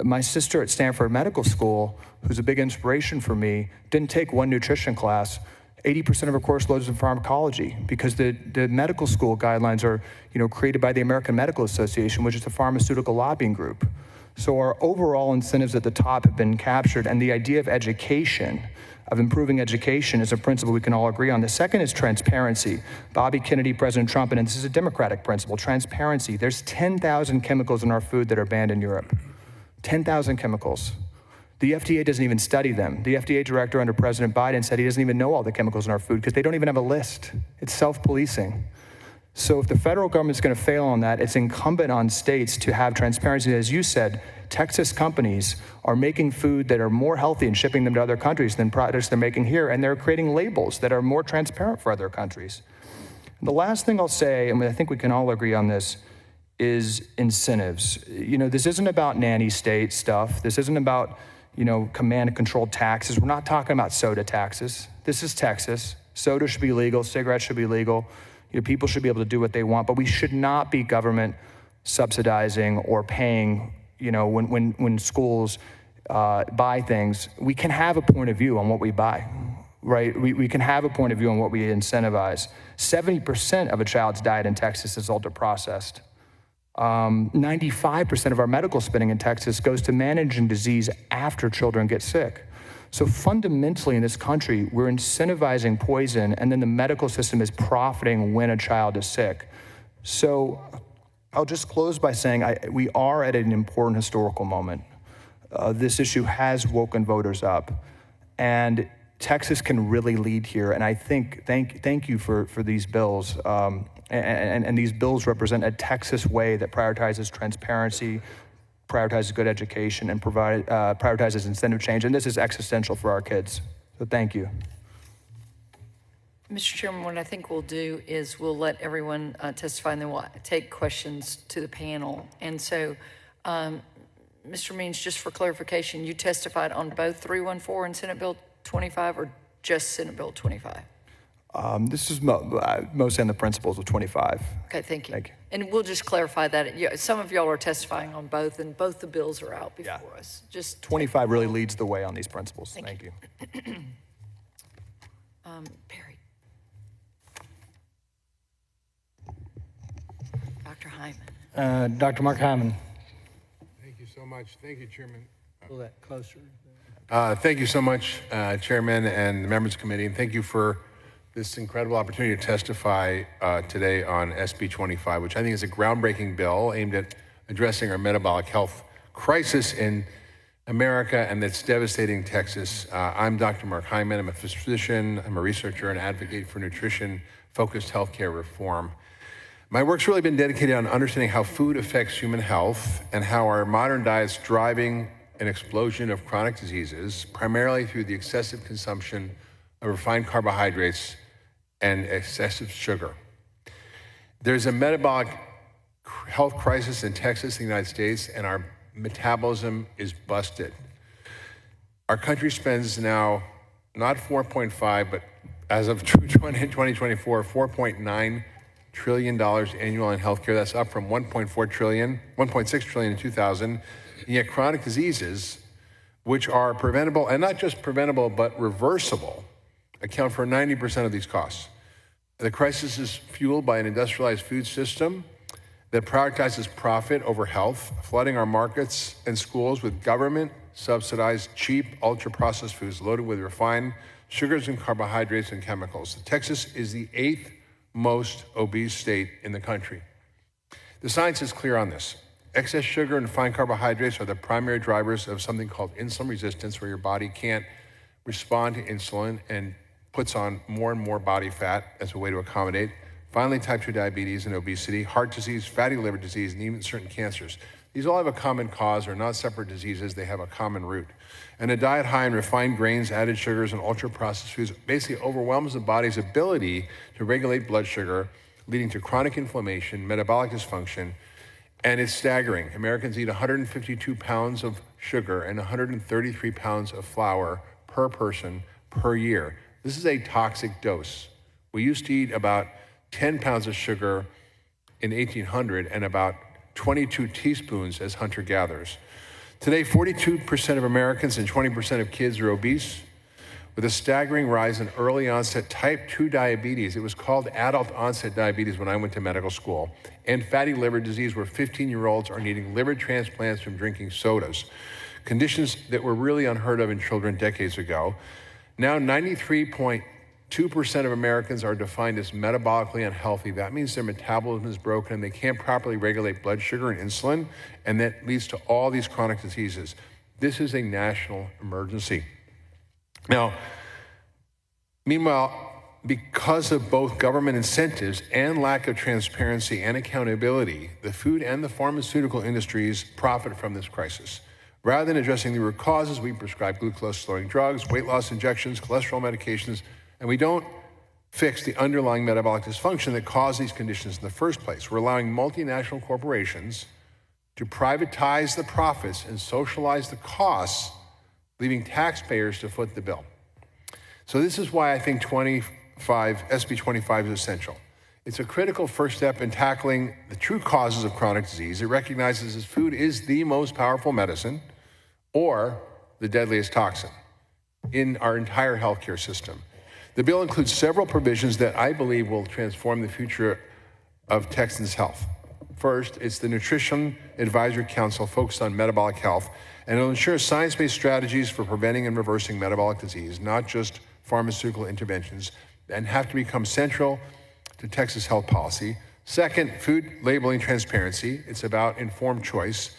My sister at Stanford Medical School, who's a big inspiration for me, didn't take one nutrition class. 80% of her course load is in pharmacology because the medical school guidelines are, created by the American Medical Association, which is a pharmaceutical lobbying group. So our overall incentives at the top have been captured, and the idea of education, of improving education, is a principle we can all agree on. The second is transparency. Bobby Kennedy, President Trump, and this is a Democratic principle, transparency. There's 10,000 chemicals in our food that are banned in Europe. 10,000 chemicals. The FDA doesn't even study them. The FDA director under President Biden said he doesn't even know all the chemicals in our food because they don't even have a list. It's self-policing. So if the federal government's going to fail on that, it's incumbent on states to have transparency. As you said, Texas companies are making food that are more healthy and shipping them to other countries than products they're making here, and they're creating labels that are more transparent for other countries. And the last thing I'll say, and I think we can all agree on this, is incentives. This isn't about nanny state stuff. This isn't about, command and control taxes. We're not talking about soda taxes. This is Texas. Soda should be legal, cigarettes should be legal. People should be able to do what they want, but we should not be government subsidizing or paying, when schools buy things. We can have a point of view on what we buy, right? We can have a point of view on what we incentivize. 70% of a child's diet in Texas is ultra processed. 95% of our medical spending in Texas goes to managing disease after children get sick. So fundamentally in this country, we're incentivizing poison, and then the medical system is profiting when a child is sick. So I'll just close by saying we are at an important historical moment. This issue has woken voters up, and Texas can really lead here. And I think, thank you for these bills. And these bills represent a Texas way that prioritizes transparency, prioritizes good education, and prioritizes incentive change. And this is existential for our kids. So thank you. Mr. Chairman, what I think we'll do is we'll let everyone testify, and then we'll take questions to the panel. And so, Mr. Means, just for clarification, you testified on both 314 and Senate Bill 25, or just Senate Bill 25? This is mostly on the principles of 25. Okay, thank you. Thank you. And we'll just clarify that. Some of y'all are testifying on both, and both the bills are out before us. Just 25 really leads the way on these principles. Thank you. Perry. Dr. Hyman. Dr. Mark Hyman. Thank you so much. Thank you, Chairman. Pull that closer. Thank you so much, Chairman and the members of the committee, and thank you for this incredible opportunity to testify today on SB 25, which I think is a groundbreaking bill aimed at addressing our metabolic health crisis in America and that's devastating Texas. I'm Dr. Mark Hyman. I'm a physician. I'm a researcher and advocate for nutrition-focused healthcare reform. My work's really been dedicated on understanding how food affects human health and how our modern diet's driving an explosion of chronic diseases, primarily through the excessive consumption of refined carbohydrates and excessive sugar. There's a metabolic health crisis in Texas, the United States, and our metabolism is busted. Our country spends now not 4.5, but as of 2024, $4.9 trillion annual in healthcare. That's up from 1.6 trillion in 2000. And yet chronic diseases, which are preventable, and not just preventable, but reversible, account for 90% of these costs. The crisis is fueled by an industrialized food system that prioritizes profit over health, flooding our markets and schools with government-subsidized, cheap, ultra-processed foods loaded with refined sugars and carbohydrates and chemicals. Texas is the 8th most obese state in the country. The science is clear on this. Excess sugar and refined carbohydrates are the primary drivers of something called insulin resistance, where your body can't respond to insulin and puts on more and more body fat as a way to accommodate. Finally, type 2 diabetes and obesity, heart disease, fatty liver disease, and even certain cancers. These all have a common cause, are not separate diseases, they have a common root. And a diet high in refined grains, added sugars, and ultra-processed foods basically overwhelms the body's ability to regulate blood sugar, leading to chronic inflammation, metabolic dysfunction, and it's staggering. Americans eat 152 pounds of sugar and 133 pounds of flour per person per year. This is a toxic dose. We used to eat about 10 pounds of sugar in 1800 and about 22 teaspoons as hunter-gatherers. Today, 42% of Americans and 20% of kids are obese, with a staggering rise in early onset type 2 diabetes. It was called adult onset diabetes when I went to medical school, and fatty liver disease, where 15-year-olds are needing liver transplants from drinking sodas, conditions that were really unheard of in children decades ago. Now, 93.2% of Americans are defined as metabolically unhealthy. That means their metabolism is broken and they can't properly regulate blood sugar and insulin, and that leads to all these chronic diseases. This is a national emergency. Now, meanwhile, because of both government incentives and lack of transparency and accountability, the food and the pharmaceutical industries profit from this crisis. Rather than addressing the root causes, we prescribe glucose-lowering drugs, weight loss injections, cholesterol medications, and we don't fix the underlying metabolic dysfunction that caused these conditions in the first place. We're allowing multinational corporations to privatize the profits and socialize the costs, leaving taxpayers to foot the bill. So this is why I think SB 25 is essential. It's a critical first step in tackling the true causes of chronic disease. It recognizes that food is the most powerful medicine or the deadliest toxin in our entire healthcare system. The bill includes several provisions that I believe will transform the future of Texans' health. First, it's the Nutrition Advisory Council focused on metabolic health, and it'll ensure science-based strategies for preventing and reversing metabolic disease, not just pharmaceutical interventions, and have to become central to Texas health policy. Second, food labeling transparency. It's about informed choice,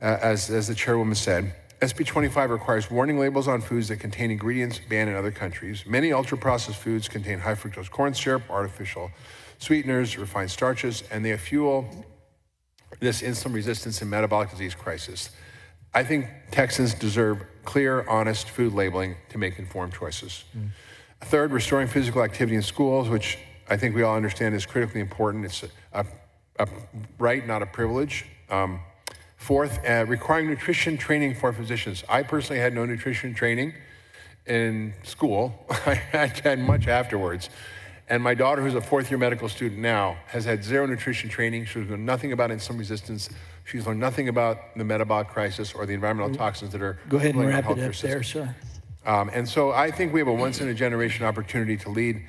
as the chairwoman said. SB 25 requires warning labels on foods that contain ingredients banned in other countries. Many ultra-processed foods contain high fructose corn syrup, artificial sweeteners, refined starches, and they fuel this insulin resistance and metabolic disease crisis. I think Texans deserve clear, honest food labeling to make informed choices. Third, restoring physical activity in schools, which I think we all understand is critically important. It's a right, not a privilege. Fourth, requiring nutrition training for physicians. I personally had no nutrition training in school. I had much afterwards. And my daughter, who's a fourth-year medical student now, has had zero nutrition training. She's learned nothing about insulin resistance. She's learned nothing about the metabolic crisis or the environmental toxins that are Go ahead and plaguing our wrap it healthcare up system. there, sir. And so I think we have a once-in-a-generation opportunity to lead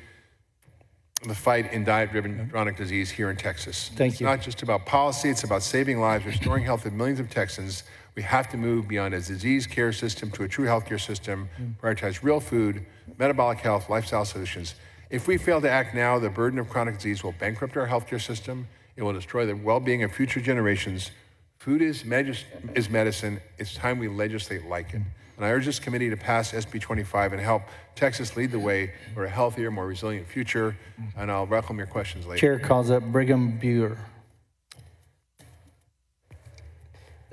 the fight in diet-driven chronic disease here in Texas. Thank you. It's not just about policy, it's about saving lives, restoring health of millions of Texans. We have to move beyond a disease care system to a true healthcare system, prioritize real food, metabolic health, lifestyle solutions. If we fail to act now, the burden of chronic disease will bankrupt our healthcare system. It will destroy the well-being of future generations. Food is medicine. It's time we legislate like it. And I urge this committee to pass SB 25 and help Texas lead the way for a healthier, more resilient future. And I'll welcome your questions later. Chair calls up Brigham Bueller.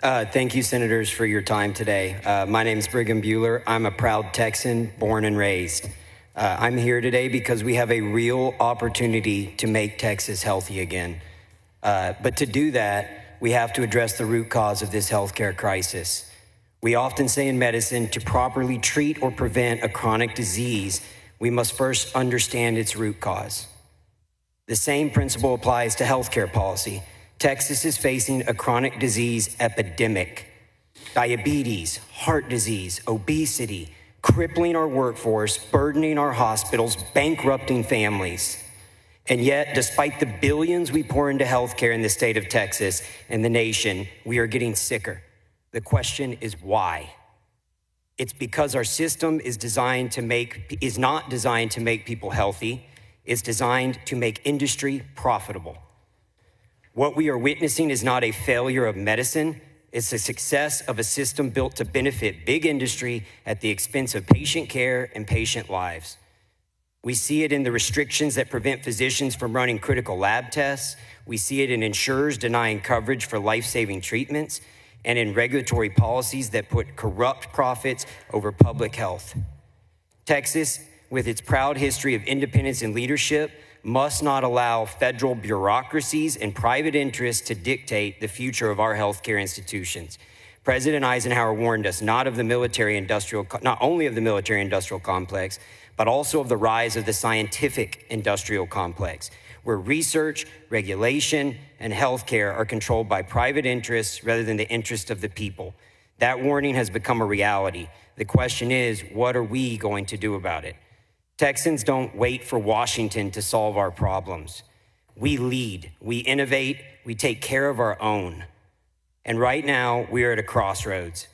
Thank you, Senators, for your time today. My name is Brigham Bueller. I'm a proud Texan, born and raised. I'm here today because we have a real opportunity to make Texas healthy again. But to do that, we have to address the root cause of this healthcare crisis. We often say in medicine, to properly treat or prevent a chronic disease, we must first understand its root cause. The same principle applies to healthcare policy. Texas is facing a chronic disease epidemic. Diabetes, heart disease, obesity, crippling our workforce, burdening our hospitals, bankrupting families. And yet, despite the billions we pour into healthcare in the state of Texas and the nation, we are getting sicker. The question is why? It's because our system is not designed to make people healthy. It's designed to make industry profitable. What we are witnessing is not a failure of medicine. It's the success of a system built to benefit big industry at the expense of patient care and patient lives. We see it in the restrictions that prevent physicians from running critical lab tests. We see it in insurers denying coverage for life-saving treatments, and in regulatory policies that put corrupt profits over public health. Texas, with its proud history of independence and leadership, must not allow federal bureaucracies and private interests to dictate the future of our healthcare institutions. President Eisenhower warned us not only of the military-industrial complex, but also of the rise of the scientific industrial complex, where research, regulation, and healthcare are controlled by private interests rather than the interest of the people. That warning has become a reality. The question is, what are we going to do about it? Texans don't wait for Washington to solve our problems. We lead, we innovate, we take care of our own. And right now, we are at a crossroads.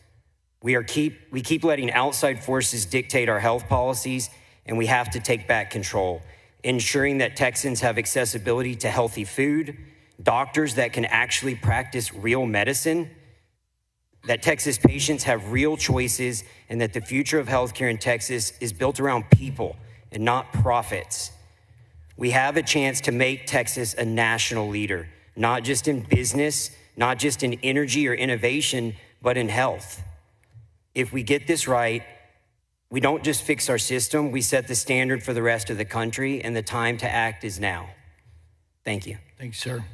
We keep letting outside forces dictate our health policies, and we have to take back control, ensuring that Texans have accessibility to healthy food, doctors that can actually practice real medicine, that Texas patients have real choices, and that the future of healthcare in Texas is built around people and not profits. We have a chance to make Texas a national leader, not just in business, not just in energy or innovation, but in health. If we get this right, we don't just fix our system, we set the standard for the rest of the country, and the time to act is now. Thank you. Thanks, sir.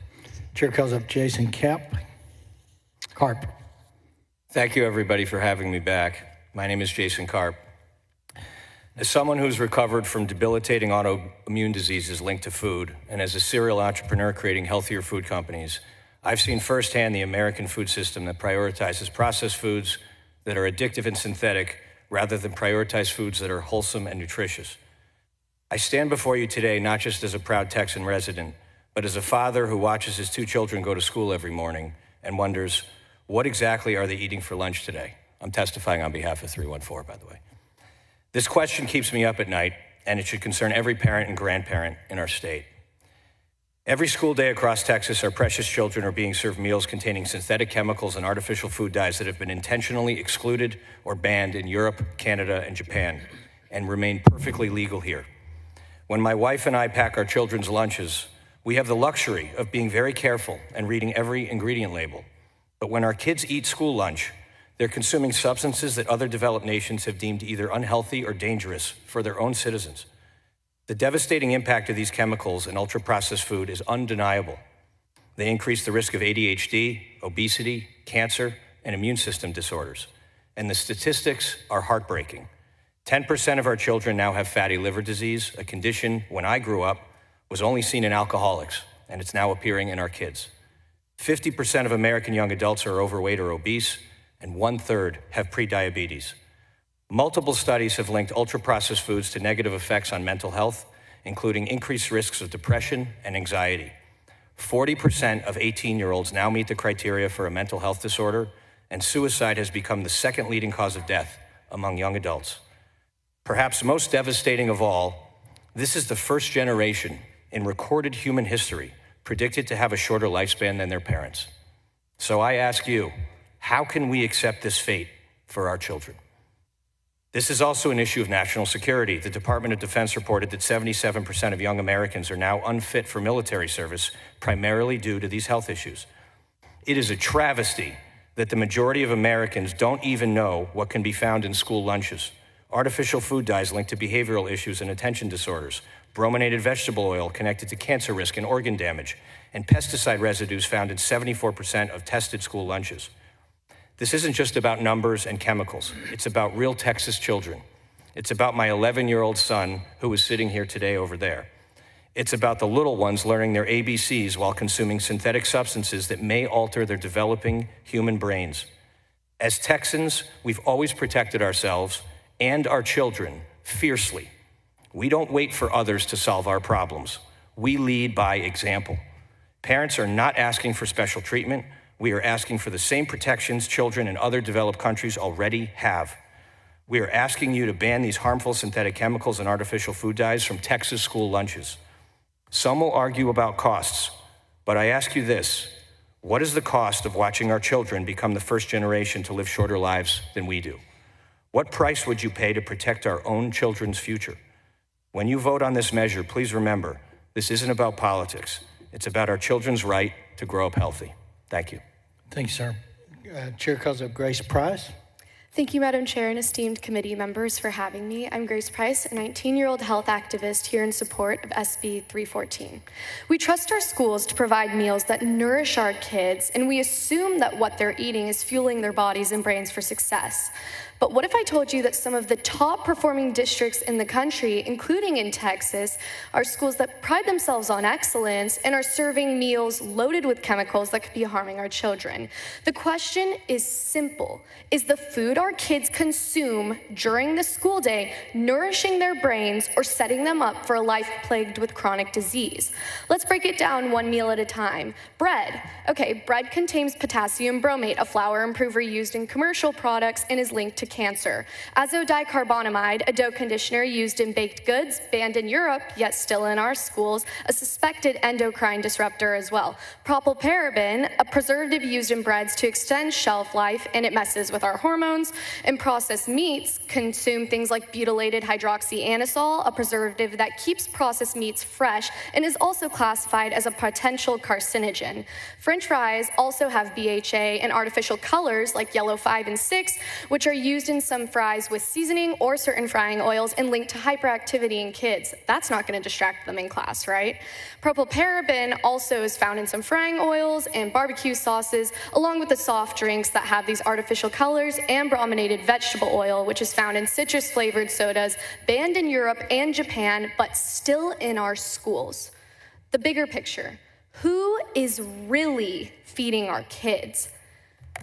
Chair calls up Jason Karp. Thank you, everybody, for having me back. My name is Jason Karp. As someone who's recovered from debilitating autoimmune diseases linked to food, and as a serial entrepreneur creating healthier food companies, I've seen firsthand the American food system that prioritizes processed foods that are addictive and synthetic rather than prioritize foods that are wholesome and nutritious. I stand before you today not just as a proud Texan resident, but as a father who watches his 2 children go to school every morning and wonders, what exactly are they eating for lunch today? I'm testifying on behalf of 314, by the way. This question keeps me up at night, and it should concern every parent and grandparent in our state. Every school day across Texas, our precious children are being served meals containing synthetic chemicals and artificial food dyes that have been intentionally excluded or banned in Europe, Canada, and Japan, and remain perfectly legal here. When my wife and I pack our children's lunches, we have the luxury of being very careful and reading every ingredient label. But when our kids eat school lunch, they're consuming substances that other developed nations have deemed either unhealthy or dangerous for their own citizens. The devastating impact of these chemicals in ultra-processed food is undeniable. They increase the risk of ADHD, obesity, cancer, and immune system disorders. And the statistics are heartbreaking. 10% of our children now have fatty liver disease, a condition when I grew up was only seen in alcoholics, and it's now appearing in our kids. 50% of American young adults are overweight or obese, and 1/3 have prediabetes. Multiple studies have linked ultra-processed foods to negative effects on mental health, including increased risks of depression and anxiety. 40% of 18-year-olds now meet the criteria for a mental health disorder, and suicide has become the 2nd leading cause of death among young adults. Perhaps most devastating of all, this is the first generation in recorded human history predicted to have a shorter lifespan than their parents. So I ask you, how can we accept this fate for our children? This is also an issue of national security. The Department of Defense reported that 77% of young Americans are now unfit for military service, primarily due to these health issues. It is a travesty that the majority of Americans don't even know what can be found in school lunches. Artificial food dyes linked to behavioral issues and attention disorders, brominated vegetable oil connected to cancer risk and organ damage, and pesticide residues found in 74% of tested school lunches. This isn't just about numbers and chemicals. It's about real Texas children. It's about my 11-year-old son who is sitting here today over there. It's about the little ones learning their ABCs while consuming synthetic substances that may alter their developing human brains. As Texans, we've always protected ourselves and our children fiercely. We don't wait for others to solve our problems. We lead by example. Parents are not asking for special treatment. We are asking for the same protections children in other developed countries already have. We are asking you to ban these harmful synthetic chemicals and artificial food dyes from Texas school lunches. Some will argue about costs, but I ask you this: what is the cost of watching our children become the first generation to live shorter lives than we do? What price would you pay to protect our own children's future? When you vote on this measure, please remember, this isn't about politics. It's about our children's right to grow up healthy. Thank you. Thank you, sir. Chair calls up Grace Price. Thank you, Madam Chair and esteemed committee members for having me. I'm Grace Price, a 19-year-old health activist here in support of SB 314. We trust our schools to provide meals that nourish our kids, and we assume that what they're eating is fueling their bodies and brains for success. But what if I told you that some of the top performing districts in the country, including in Texas, are schools that pride themselves on excellence and are serving meals loaded with chemicals that could be harming our children? The question is simple. Is the food our kids consume during the school day nourishing their brains or setting them up for a life plagued with chronic disease? Let's break it down one meal at a time. Bread. Okay, bread contains potassium bromate, a flour improver used in commercial products and is linked to cancer. Azodicarbonamide, a dough conditioner used in baked goods, banned in Europe, yet still in our schools, a suspected endocrine disruptor as well. Propylparaben, a preservative used in breads to extend shelf life, and it messes with our hormones. And processed meats consume things like butylated hydroxyanisole, a preservative that keeps processed meats fresh and is also classified as a potential carcinogen. French fries also have BHA and artificial colors like yellow 5 and 6, which are used used in some fries with seasoning or certain frying oils and linked to hyperactivity in kids. That's not going to distract them in class, right? Propylparaben also is found in some frying oils and barbecue sauces, along with the soft drinks that have these artificial colors, and brominated vegetable oil, which is found in citrus-flavored sodas, banned in Europe and Japan, but still in our schools. The bigger picture, who is really feeding our kids?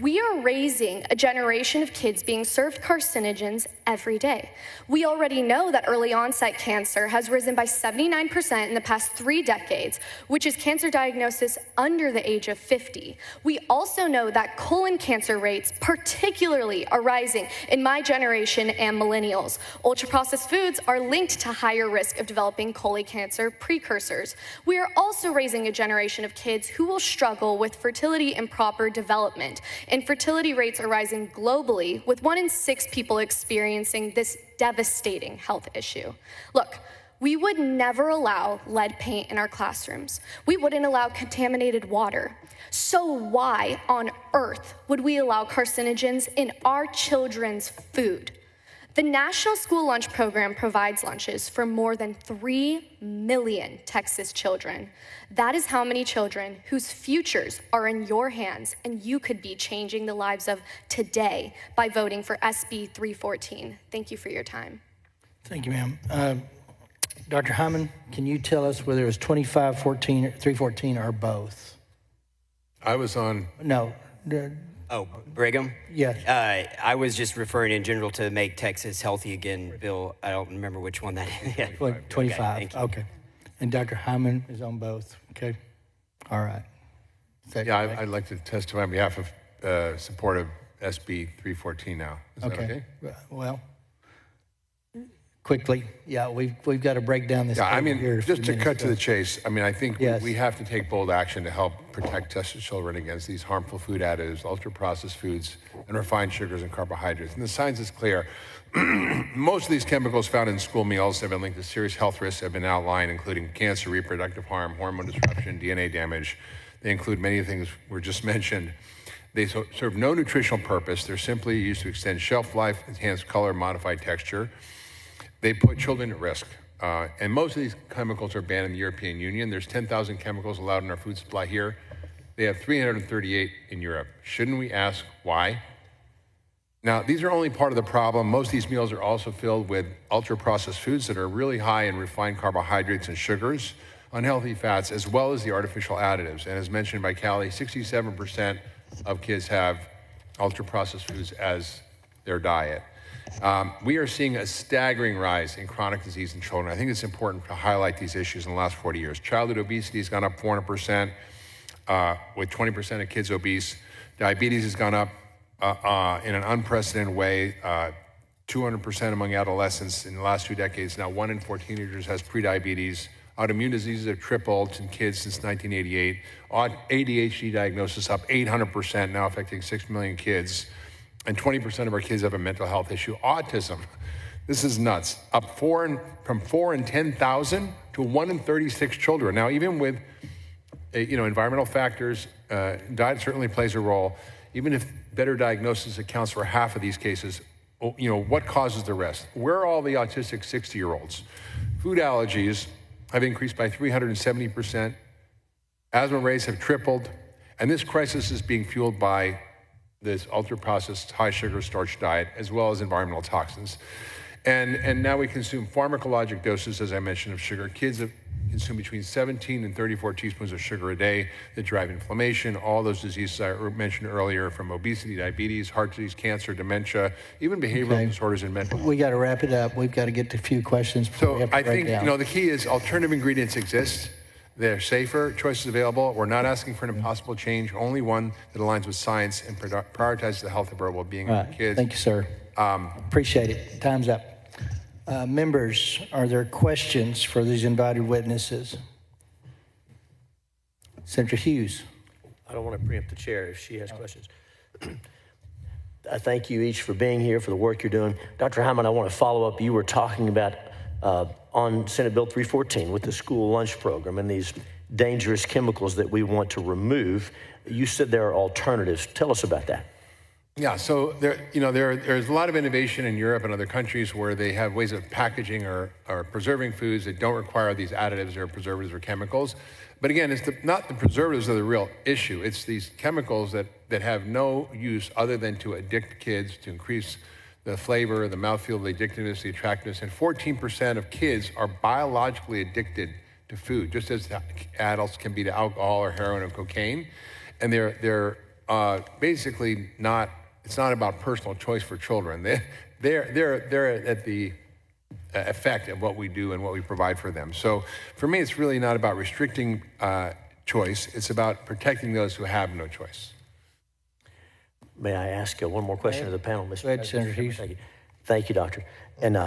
We are raising a generation of kids being served carcinogens every day. We already know that early onset cancer has risen by 79% in the past 3 decades, which is cancer diagnosis under the age of 50. We also know that colon cancer rates particularly are rising in my generation and millennials. Ultra-processed foods are linked to higher risk of developing colon cancer precursors. We are also raising a generation of kids who will struggle with fertility and proper development. And fertility rates are rising globally, with 1 in 6 people experiencing this devastating health issue. Look, we would never allow lead paint in our classrooms. We wouldn't allow contaminated water. So why on earth would we allow carcinogens in our children's food? The National School Lunch Program provides lunches for more than 3 million Texas children. That is how many children whose futures are in your hands, and you could be changing the lives of today by voting for SB 314. Thank you for your time. Thank you, ma'am. Dr. Hyman, can you tell us whether it was 2514, 314, or both? I was on. No. Oh, Brigham? Yes. I was just referring in general to Make Texas Healthy Again bill. I don't remember which one that is. 25. Okay. And Dr. Hyman is on both. Okay. All right. Yeah, I'd like to testify on behalf of support of SB 314 now. Is that okay? Well, quickly, yeah, we've got to break down this. Yeah, I mean, here just to cut to the chase, I mean, I think Yes. we have to take bold action to help protect Texas children against these harmful food additives, ultra-processed foods, and refined sugars and carbohydrates. And the science is clear. Most of these chemicals found in school meals have been linked to serious health risks that have been outlined, including cancer, reproductive harm, hormone disruption, DNA damage. They include many of the things were just mentioned. They serve no nutritional purpose. They're simply used to extend shelf life, enhance color, modify texture. They put children at risk. And most of these chemicals are banned in the European Union. There's 10,000 chemicals allowed in our food supply here. They have 338 in Europe. Shouldn't we ask why? Now, these are only part of the problem. Most of these meals are also filled with ultra-processed foods that are really high in refined carbohydrates and sugars, unhealthy fats, as well as the artificial additives. And as mentioned by Callie, 67% of kids have ultra-processed foods as their diet. We are seeing a staggering rise in chronic disease in children. I think it's important to highlight these issues in the last 40 years. Childhood obesity has gone up 400%, with 20% of kids obese. Diabetes has gone up in an unprecedented way, 200% among adolescents in the last 2 decades. Now 1 in 4 teenagers has prediabetes. Autoimmune diseases have tripled in kids since 1988. ADHD diagnosis up 800%, now affecting 6 million kids. And 20% of our kids have a mental health issue. Autism, this is nuts, up from 4 in 10,000 to 1 in 36 children. Now, even with environmental factors, diet certainly plays a role. Even if better diagnosis accounts for half of these cases, what causes the rest? Where are all the autistic 60-year-olds? Food allergies have increased by 370%. Asthma rates have tripled. And this crisis is being fueled by this ultra-processed, high-sugar starch diet, as well as environmental toxins. And now we consume pharmacologic doses, as I mentioned, of sugar. Kids consume between 17 and 34 teaspoons of sugar a day that drive inflammation, all those diseases I mentioned earlier, from obesity, diabetes, heart disease, cancer, dementia, even behavioral disorders and mental health. We got to wrap it up. We've got to get to a few questions before we have to I break think, down. the key is alternative ingredients exist. They're safer, choices available. We're not asking for an impossible change, only one that aligns with science and prioritizes the health of our well-being of our kids. Thank you, sir. Appreciate it. Time's up. Members, are there questions for these invited witnesses? Senator Hughes. I don't want to preempt the chair if she has questions. I thank you each for being here, for the work you're doing. Dr. Hyman, I want to follow up. You were talking about on Senate Bill 314 with the school lunch program and these dangerous chemicals that we want to remove. You said there are alternatives. Tell us about that. Yeah, so there's a lot of innovation in Europe and other countries where they have ways of packaging or preserving foods that don't require these additives or preservatives or chemicals. But again, it's not the preservatives that are the real issue. It's these chemicals that have no use other than to addict kids, to increase the flavor, the mouthfeel, the addictiveness, the attractiveness. And 14% of kids are biologically addicted to food, just as adults can be to alcohol or heroin or cocaine. And they're basically not. It's not about personal choice for children. They're at the effect of what we do and what we provide for them. So for me, it's really not about restricting choice. It's about protecting those who have no choice. May I ask one more question to the panel, Mr. Go ahead, Senator Hughes. Thank you, Doctor. And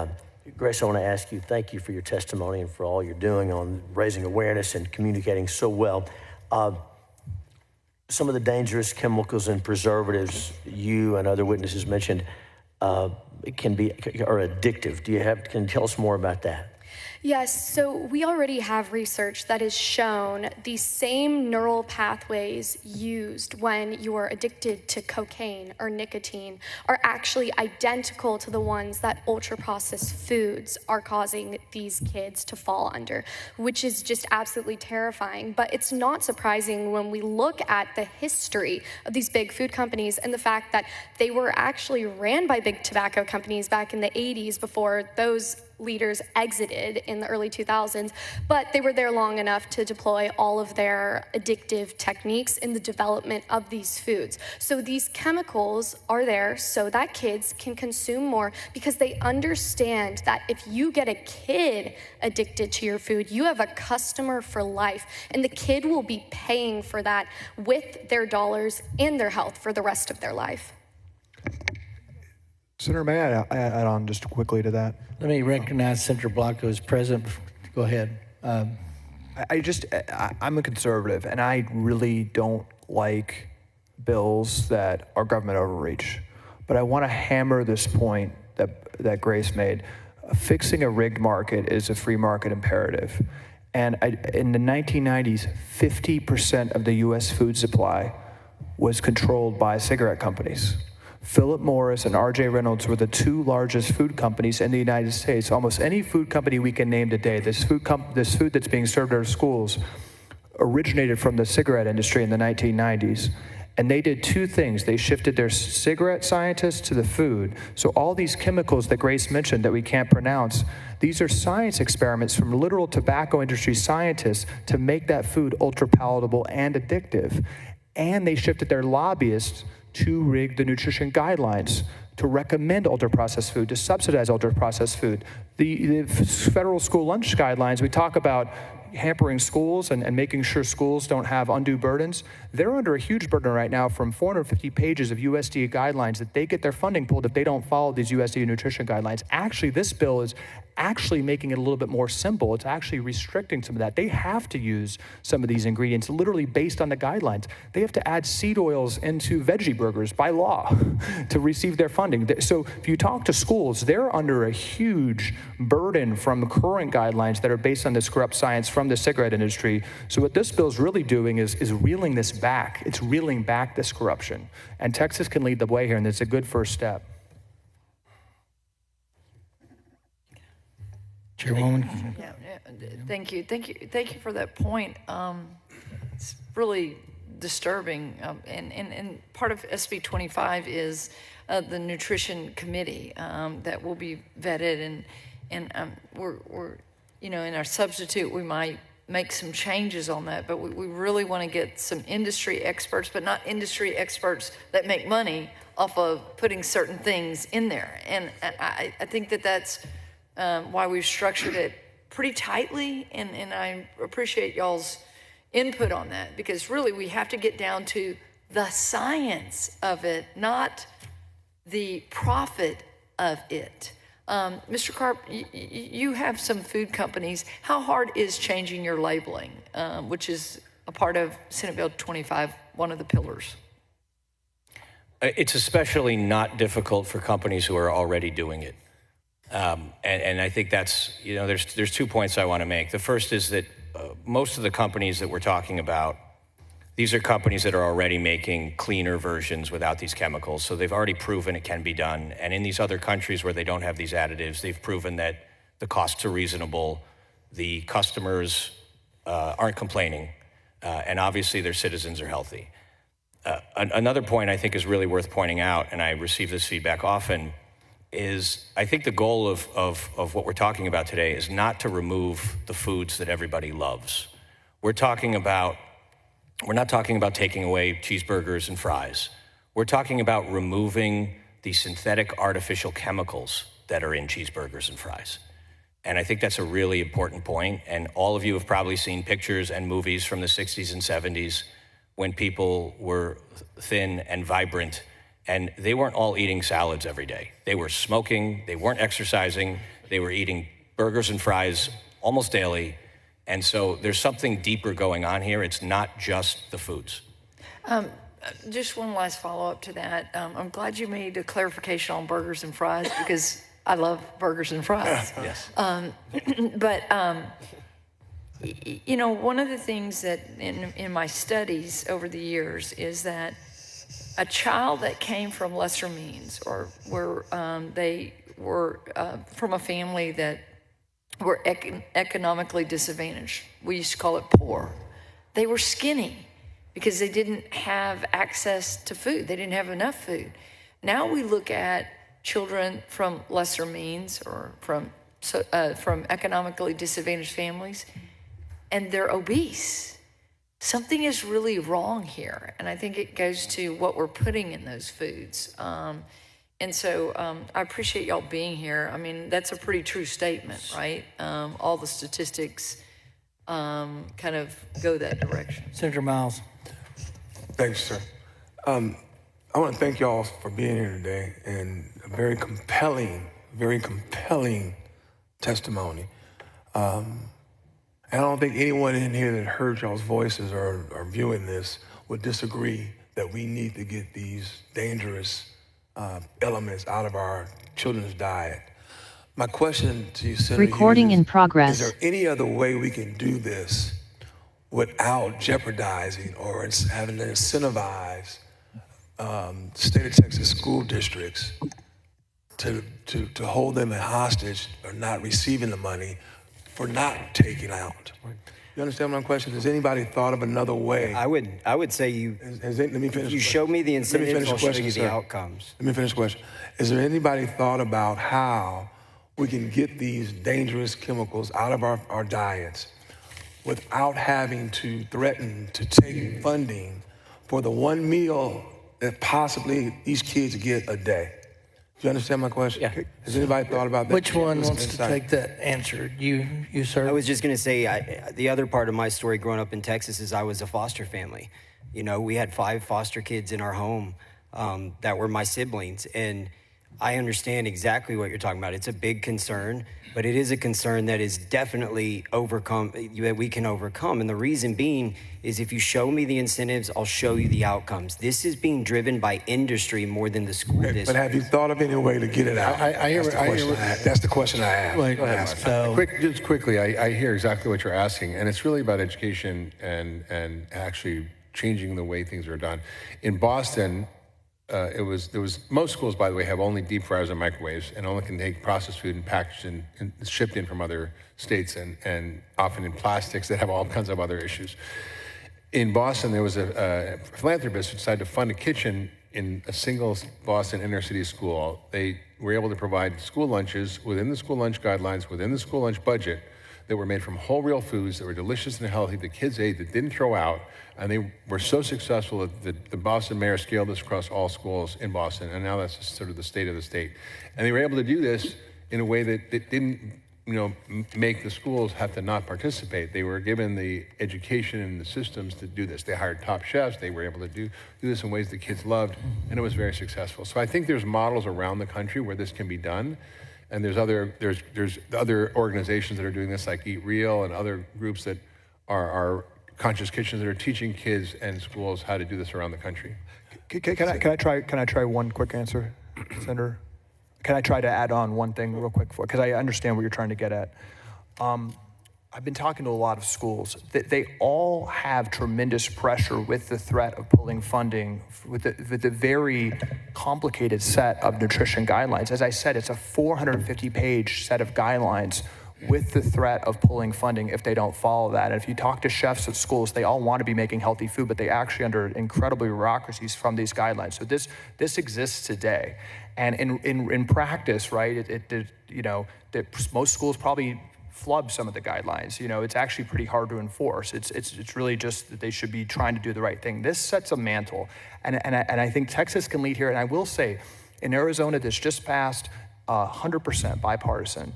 Grace, I want to ask you, thank you for your testimony and for all you're doing on raising awareness and communicating so well. Some of the dangerous chemicals and preservatives you and other witnesses mentioned are addictive. Can you tell us more about that? Yes, so we already have research that has shown the same neural pathways used when you are addicted to cocaine or nicotine are actually identical to the ones that ultra-processed foods are causing these kids to fall under, which is just absolutely terrifying. But it's not surprising when we look at the history of these big food companies and the fact that they were actually ran by big tobacco companies back in the 80s before those leaders exited in the early 2000s, but they were there long enough to deploy all of their addictive techniques in the development of these foods. So these chemicals are there so that kids can consume more because they understand that if you get a kid addicted to your food, you have a customer for life, and the kid will be paying for that with their dollars and their health for the rest of their life. Senator, may I add on just quickly to that? Let me recognize Senator Blanco as president. Go ahead. I'm a conservative, and I really don't like bills that are government overreach. But I want to hammer this point that Grace made. Fixing a rigged market is a free market imperative. And in the 1990s, 50% of the U.S. food supply was controlled by cigarette companies. Philip Morris and R.J. Reynolds were the two largest food companies in the United States. Almost any food company we can name today, this food that's being served at our schools originated from the cigarette industry in the 1990s. And they did two things. They shifted their cigarette scientists to the food. So all these chemicals that Grace mentioned that we can't pronounce, these are science experiments from literal tobacco industry scientists to make that food ultra palatable and addictive. And they shifted their lobbyists to rig the nutrition guidelines, to recommend ultra-processed food, to subsidize ultra-processed food. The federal school lunch guidelines, we talk about hampering schools and making sure schools don't have undue burdens. They're under a huge burden right now from 450 pages of USDA guidelines that they get their funding pulled if they don't follow these USDA nutrition guidelines. Actually, this bill is actually making it a little bit more simple. It's actually restricting some of that. They have to use some of these ingredients literally based on the guidelines. They have to add seed oils into veggie burgers by law to receive their funding. So if you talk to schools, they're under a huge burden from current guidelines that are based on this corrupt science from the cigarette industry. So what this bill is really doing is reeling this back. It's reeling back this corruption. And Texas can lead the way here, and it's a good first step. Chairwoman. Yeah, thank you for that point. It's really disturbing, and part of SB 25 is the nutrition committee that will be vetted, and we're in our substitute we might make some changes on that, but we really want to get some industry experts, but not industry experts that make money off of putting certain things in there, and I think that's why we've structured it pretty tightly, and I appreciate y'all's input on that, because really we have to get down to the science of it, not the profit of it. Mr. Karp, you have some food companies. How hard is changing your labeling, which is a part of Senate Bill 25, one of the pillars? It's especially not difficult for companies who are already doing it. And I think that's, there's 2 points I want to make. The first is that most of the companies that we're talking about These are companies that are already making cleaner versions without these chemicals. So they've already proven it can be done. And in these other countries where they don't have these additives, they've proven that the costs are reasonable, the customers aren't complaining, and obviously their citizens are healthy. Another point I think is really worth pointing out, and I receive this feedback often, is I think the goal of what we're talking about today is not to remove the foods that everybody loves. We're not talking about taking away cheeseburgers and fries. We're talking about removing the synthetic artificial chemicals that are in cheeseburgers and fries. And I think that's a really important point. And all of you have probably seen pictures and movies from the 60s and 70s when people were thin and vibrant, and they weren't all eating salads every day. They were smoking, they weren't exercising, they were eating burgers and fries almost daily. And so there's something deeper going on here. It's not just the foods. Just one last follow-up to that. I'm glad you made a clarification on burgers and fries because I love burgers and fries. Yes. You know, one of the things that in my studies over the years is that a child that came from lesser means or they were from a family that were economically disadvantaged, we used to call it poor, they were skinny because they didn't have access to food. They didn't have enough food. Now we look at children from lesser means or from economically disadvantaged families, and they're obese. Something is really wrong here, and I think it goes to what we're putting in those foods. And so I appreciate y'all being here. I mean, that's a pretty true statement, right? All the statistics kind of go that direction. Senator Miles. Thanks, sir. I want to thank y'all for being here today and a very compelling testimony. And I don't think anyone in here that heard y'all's voices or viewing this would disagree that we need to get these dangerous elements out of our children's diet. My question to you, Senator Recording Hughes, in progress. is there any other way we can do this without jeopardizing or having to incentivize state of Texas school districts to hold them hostage or not receiving the money for not taking out? You understand my question? Has anybody thought of another way? I would say let me finish. You show me the incentives, I'll show you the sir. outcomes. Let me finish the question. Is there anybody thought about how we can get these dangerous chemicals out of our diets without having to threaten to take funding for the one meal that possibly these kids get a day? Do you understand my question? Yeah. Has anybody thought about that? Which one wants to take that answer? You, sir? I was just going to say, the other part of my story growing up in Texas is I was a foster family. You know, we had 5 foster kids in our home that were my siblings. And I understand exactly what you're talking about. It's a big concern, but it is a concern that is definitely that we can overcome. And the reason being is if you show me the incentives, I'll show you the outcomes. This is being driven by industry more than the school district. But have you thought of any way to get it out? That's the question I have. Wait, Just quickly, I hear exactly what you're asking, and it's really about education and actually changing the way things are done. In Boston, most schools, by the way, have only deep fryers and microwaves and only can take processed food and packaged and shipped in from other states and often in plastics that have all kinds of other issues. In Boston, there was a philanthropist who decided to fund a kitchen in a single Boston inner city school. They were able to provide school lunches within the school lunch guidelines, within the school lunch budget, that were made from whole real foods that were delicious and healthy, the kids ate, that didn't throw out. And they were so successful that the Boston mayor scaled this across all schools in Boston, and now that's sort of the state of the state. And they were able to do this in a way that didn't make the schools have to not participate. They were given the education and the systems to do this. They hired top chefs. They were able to do this in ways the kids loved, and it was very successful. So I think there's models around the country where this can be done. And there's other organizations that are doing this, like Eat Real and other groups that are conscious kitchens that are teaching kids and schools how to do this around the country. Can I try one quick answer, Senator? Can I try to add on one thing real quick because I understand what you're trying to get at. I've been talking to a lot of schools. They all have tremendous pressure with the threat of pulling funding with the very complicated set of nutrition guidelines. As I said, it's a 450-page set of guidelines with the threat of pulling funding if they don't follow that. And if you talk to chefs at schools, they all want to be making healthy food, but they actually under incredible bureaucracies from these guidelines. So this exists today. And in practice, right, most schools probably flub some of the guidelines. It's actually pretty hard to enforce. It's really just that they should be trying to do the right thing. This sets a mantle, and I think Texas can lead here. And I will say, in Arizona, this just passed 100% bipartisan.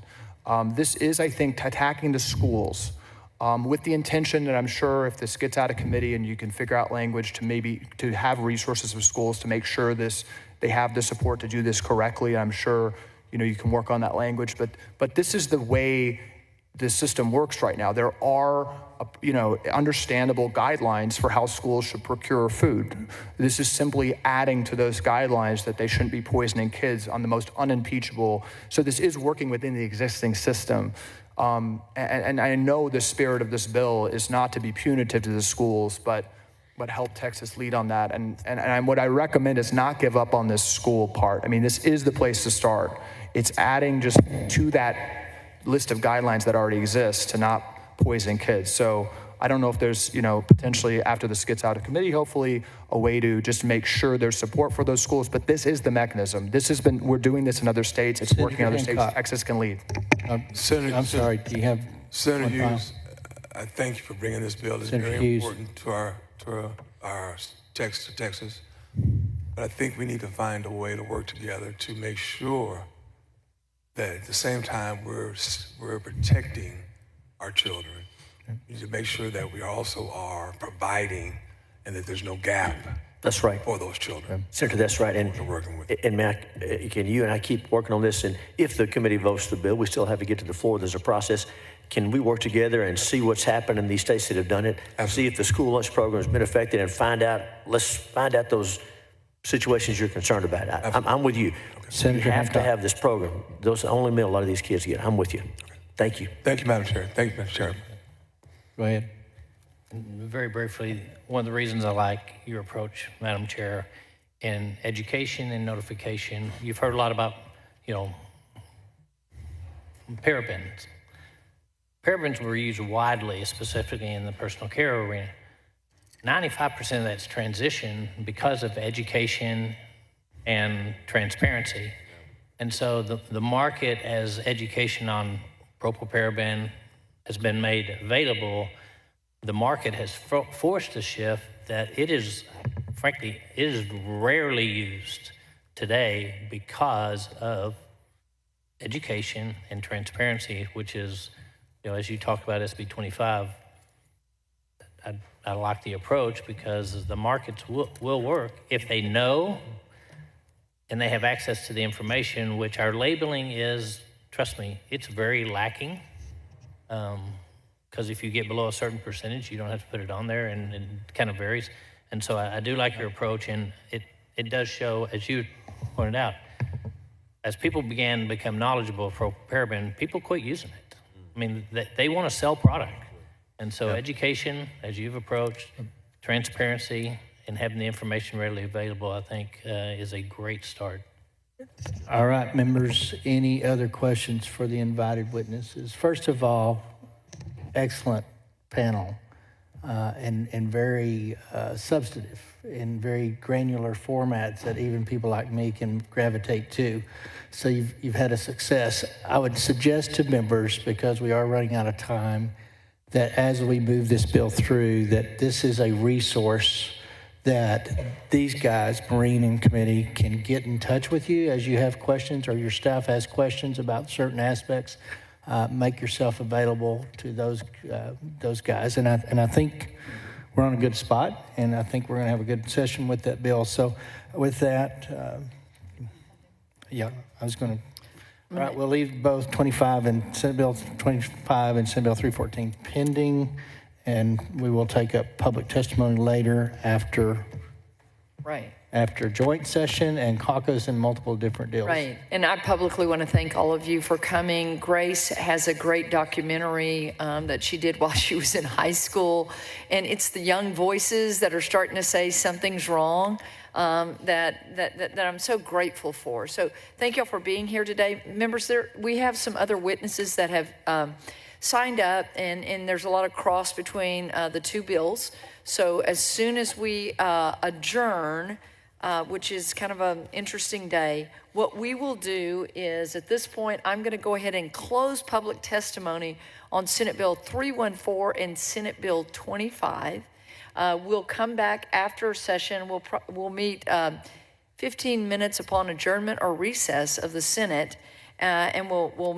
This is, I think, attacking the schools with the intention that I'm sure if this gets out of committee and you can figure out language to have resources for schools to make sure they have the support to do this correctly. I'm sure you can work on that language, but this is the way the system works right now. There are, understandable guidelines for how schools should procure food. This is simply adding to those guidelines that they shouldn't be poisoning kids on the most unimpeachable. So this is working within the existing system. And I know the spirit of this bill is not to be punitive to the schools, but help Texas lead on that. And what I recommend is not give up on this school part. I mean, this is the place to start. It's adding just to that list of guidelines that already exist to not poison kids. So I don't know if there's, potentially after this gets out of committee, hopefully a way to just make sure there's support for those schools. But this is the mechanism. We're doing this in other states. It's working in other states. Texas can lead. Senator, I'm sorry, do you have? Senator Hughes, I thank you for bringing this bill. It's very important to our Texas. But I think we need to find a way to work together to make sure that at the same time we're protecting our children. We need to make sure that we also are providing and that there's no gap. That's right. For those children. Senator, that's right. And Matt, can you and I keep working on this? And if the committee votes the bill, we still have to get to the floor. There's a process. Can we work together and see what's happened in these states that have done it? Absolutely. See if the school lunch program has been affected and let's find out those situations you're concerned about. I'm with you. Okay. Senator, you have to have this program. Those are the only meal a lot of these kids get. I'm with you. Okay. Thank you. Thank you, Madam Chair. Thank you, Mr. Chair. Go ahead. Very briefly, one of the reasons I like your approach, Madam Chair, in education and notification, you've heard a lot about, parabens. Parabens were used widely, specifically in the personal care arena. 95% of that's transition because of education and transparency. And so the market, as education on propylparaben has been made available, the market has forced a shift that it is rarely used today because of education and transparency, which is, as you talk about SB 25, I like the approach because the markets will work if they know and they have access to the information, which our labeling is, trust me, it's very lacking. Because if you get below a certain percentage, you don't have to put it on there, and it kind of varies. And so I do like your approach, and it does show, as you pointed out, as people began to become knowledgeable of propylparaben, people quit using it. I mean, they want to sell product. And so education, as you've approached, transparency, and having the information readily available, I think is a great start. All right, members, any other questions for the invited witnesses? First of all, excellent panel and very substantive in very granular formats that even people like me can gravitate to. So you've had a success. I would suggest to members, because we are running out of time, that as we move this bill through, that this is a resource that these guys, Marine and committee, can get in touch with you as you have questions or your staff has questions about certain aspects. Make yourself available to those guys. And I think we're on a good spot, and I think we're going to have a good session with that bill. So with that, I was going to. All right, we'll leave both 25 and Senate Bill 25 and Senate Bill 314 pending, and we will take up public testimony later after. Right. after joint session and caucus and multiple different deals. Right. And I publicly want to thank all of you for coming. Grace has a great documentary that she did while she was in high school. And it's the young voices that are starting to say something's wrong that I'm so grateful for. So thank y'all for being here today. Members, we have some other witnesses that have signed up, and there's a lot of cross between the two bills. So as soon as we adjourn, which is kind of an interesting day, what we will do is, at this point, I'm going to go ahead and close public testimony on Senate Bill 314 and Senate Bill 25. We'll come back after session. We'll meet 15 minutes upon adjournment or recess of the Senate, and we'll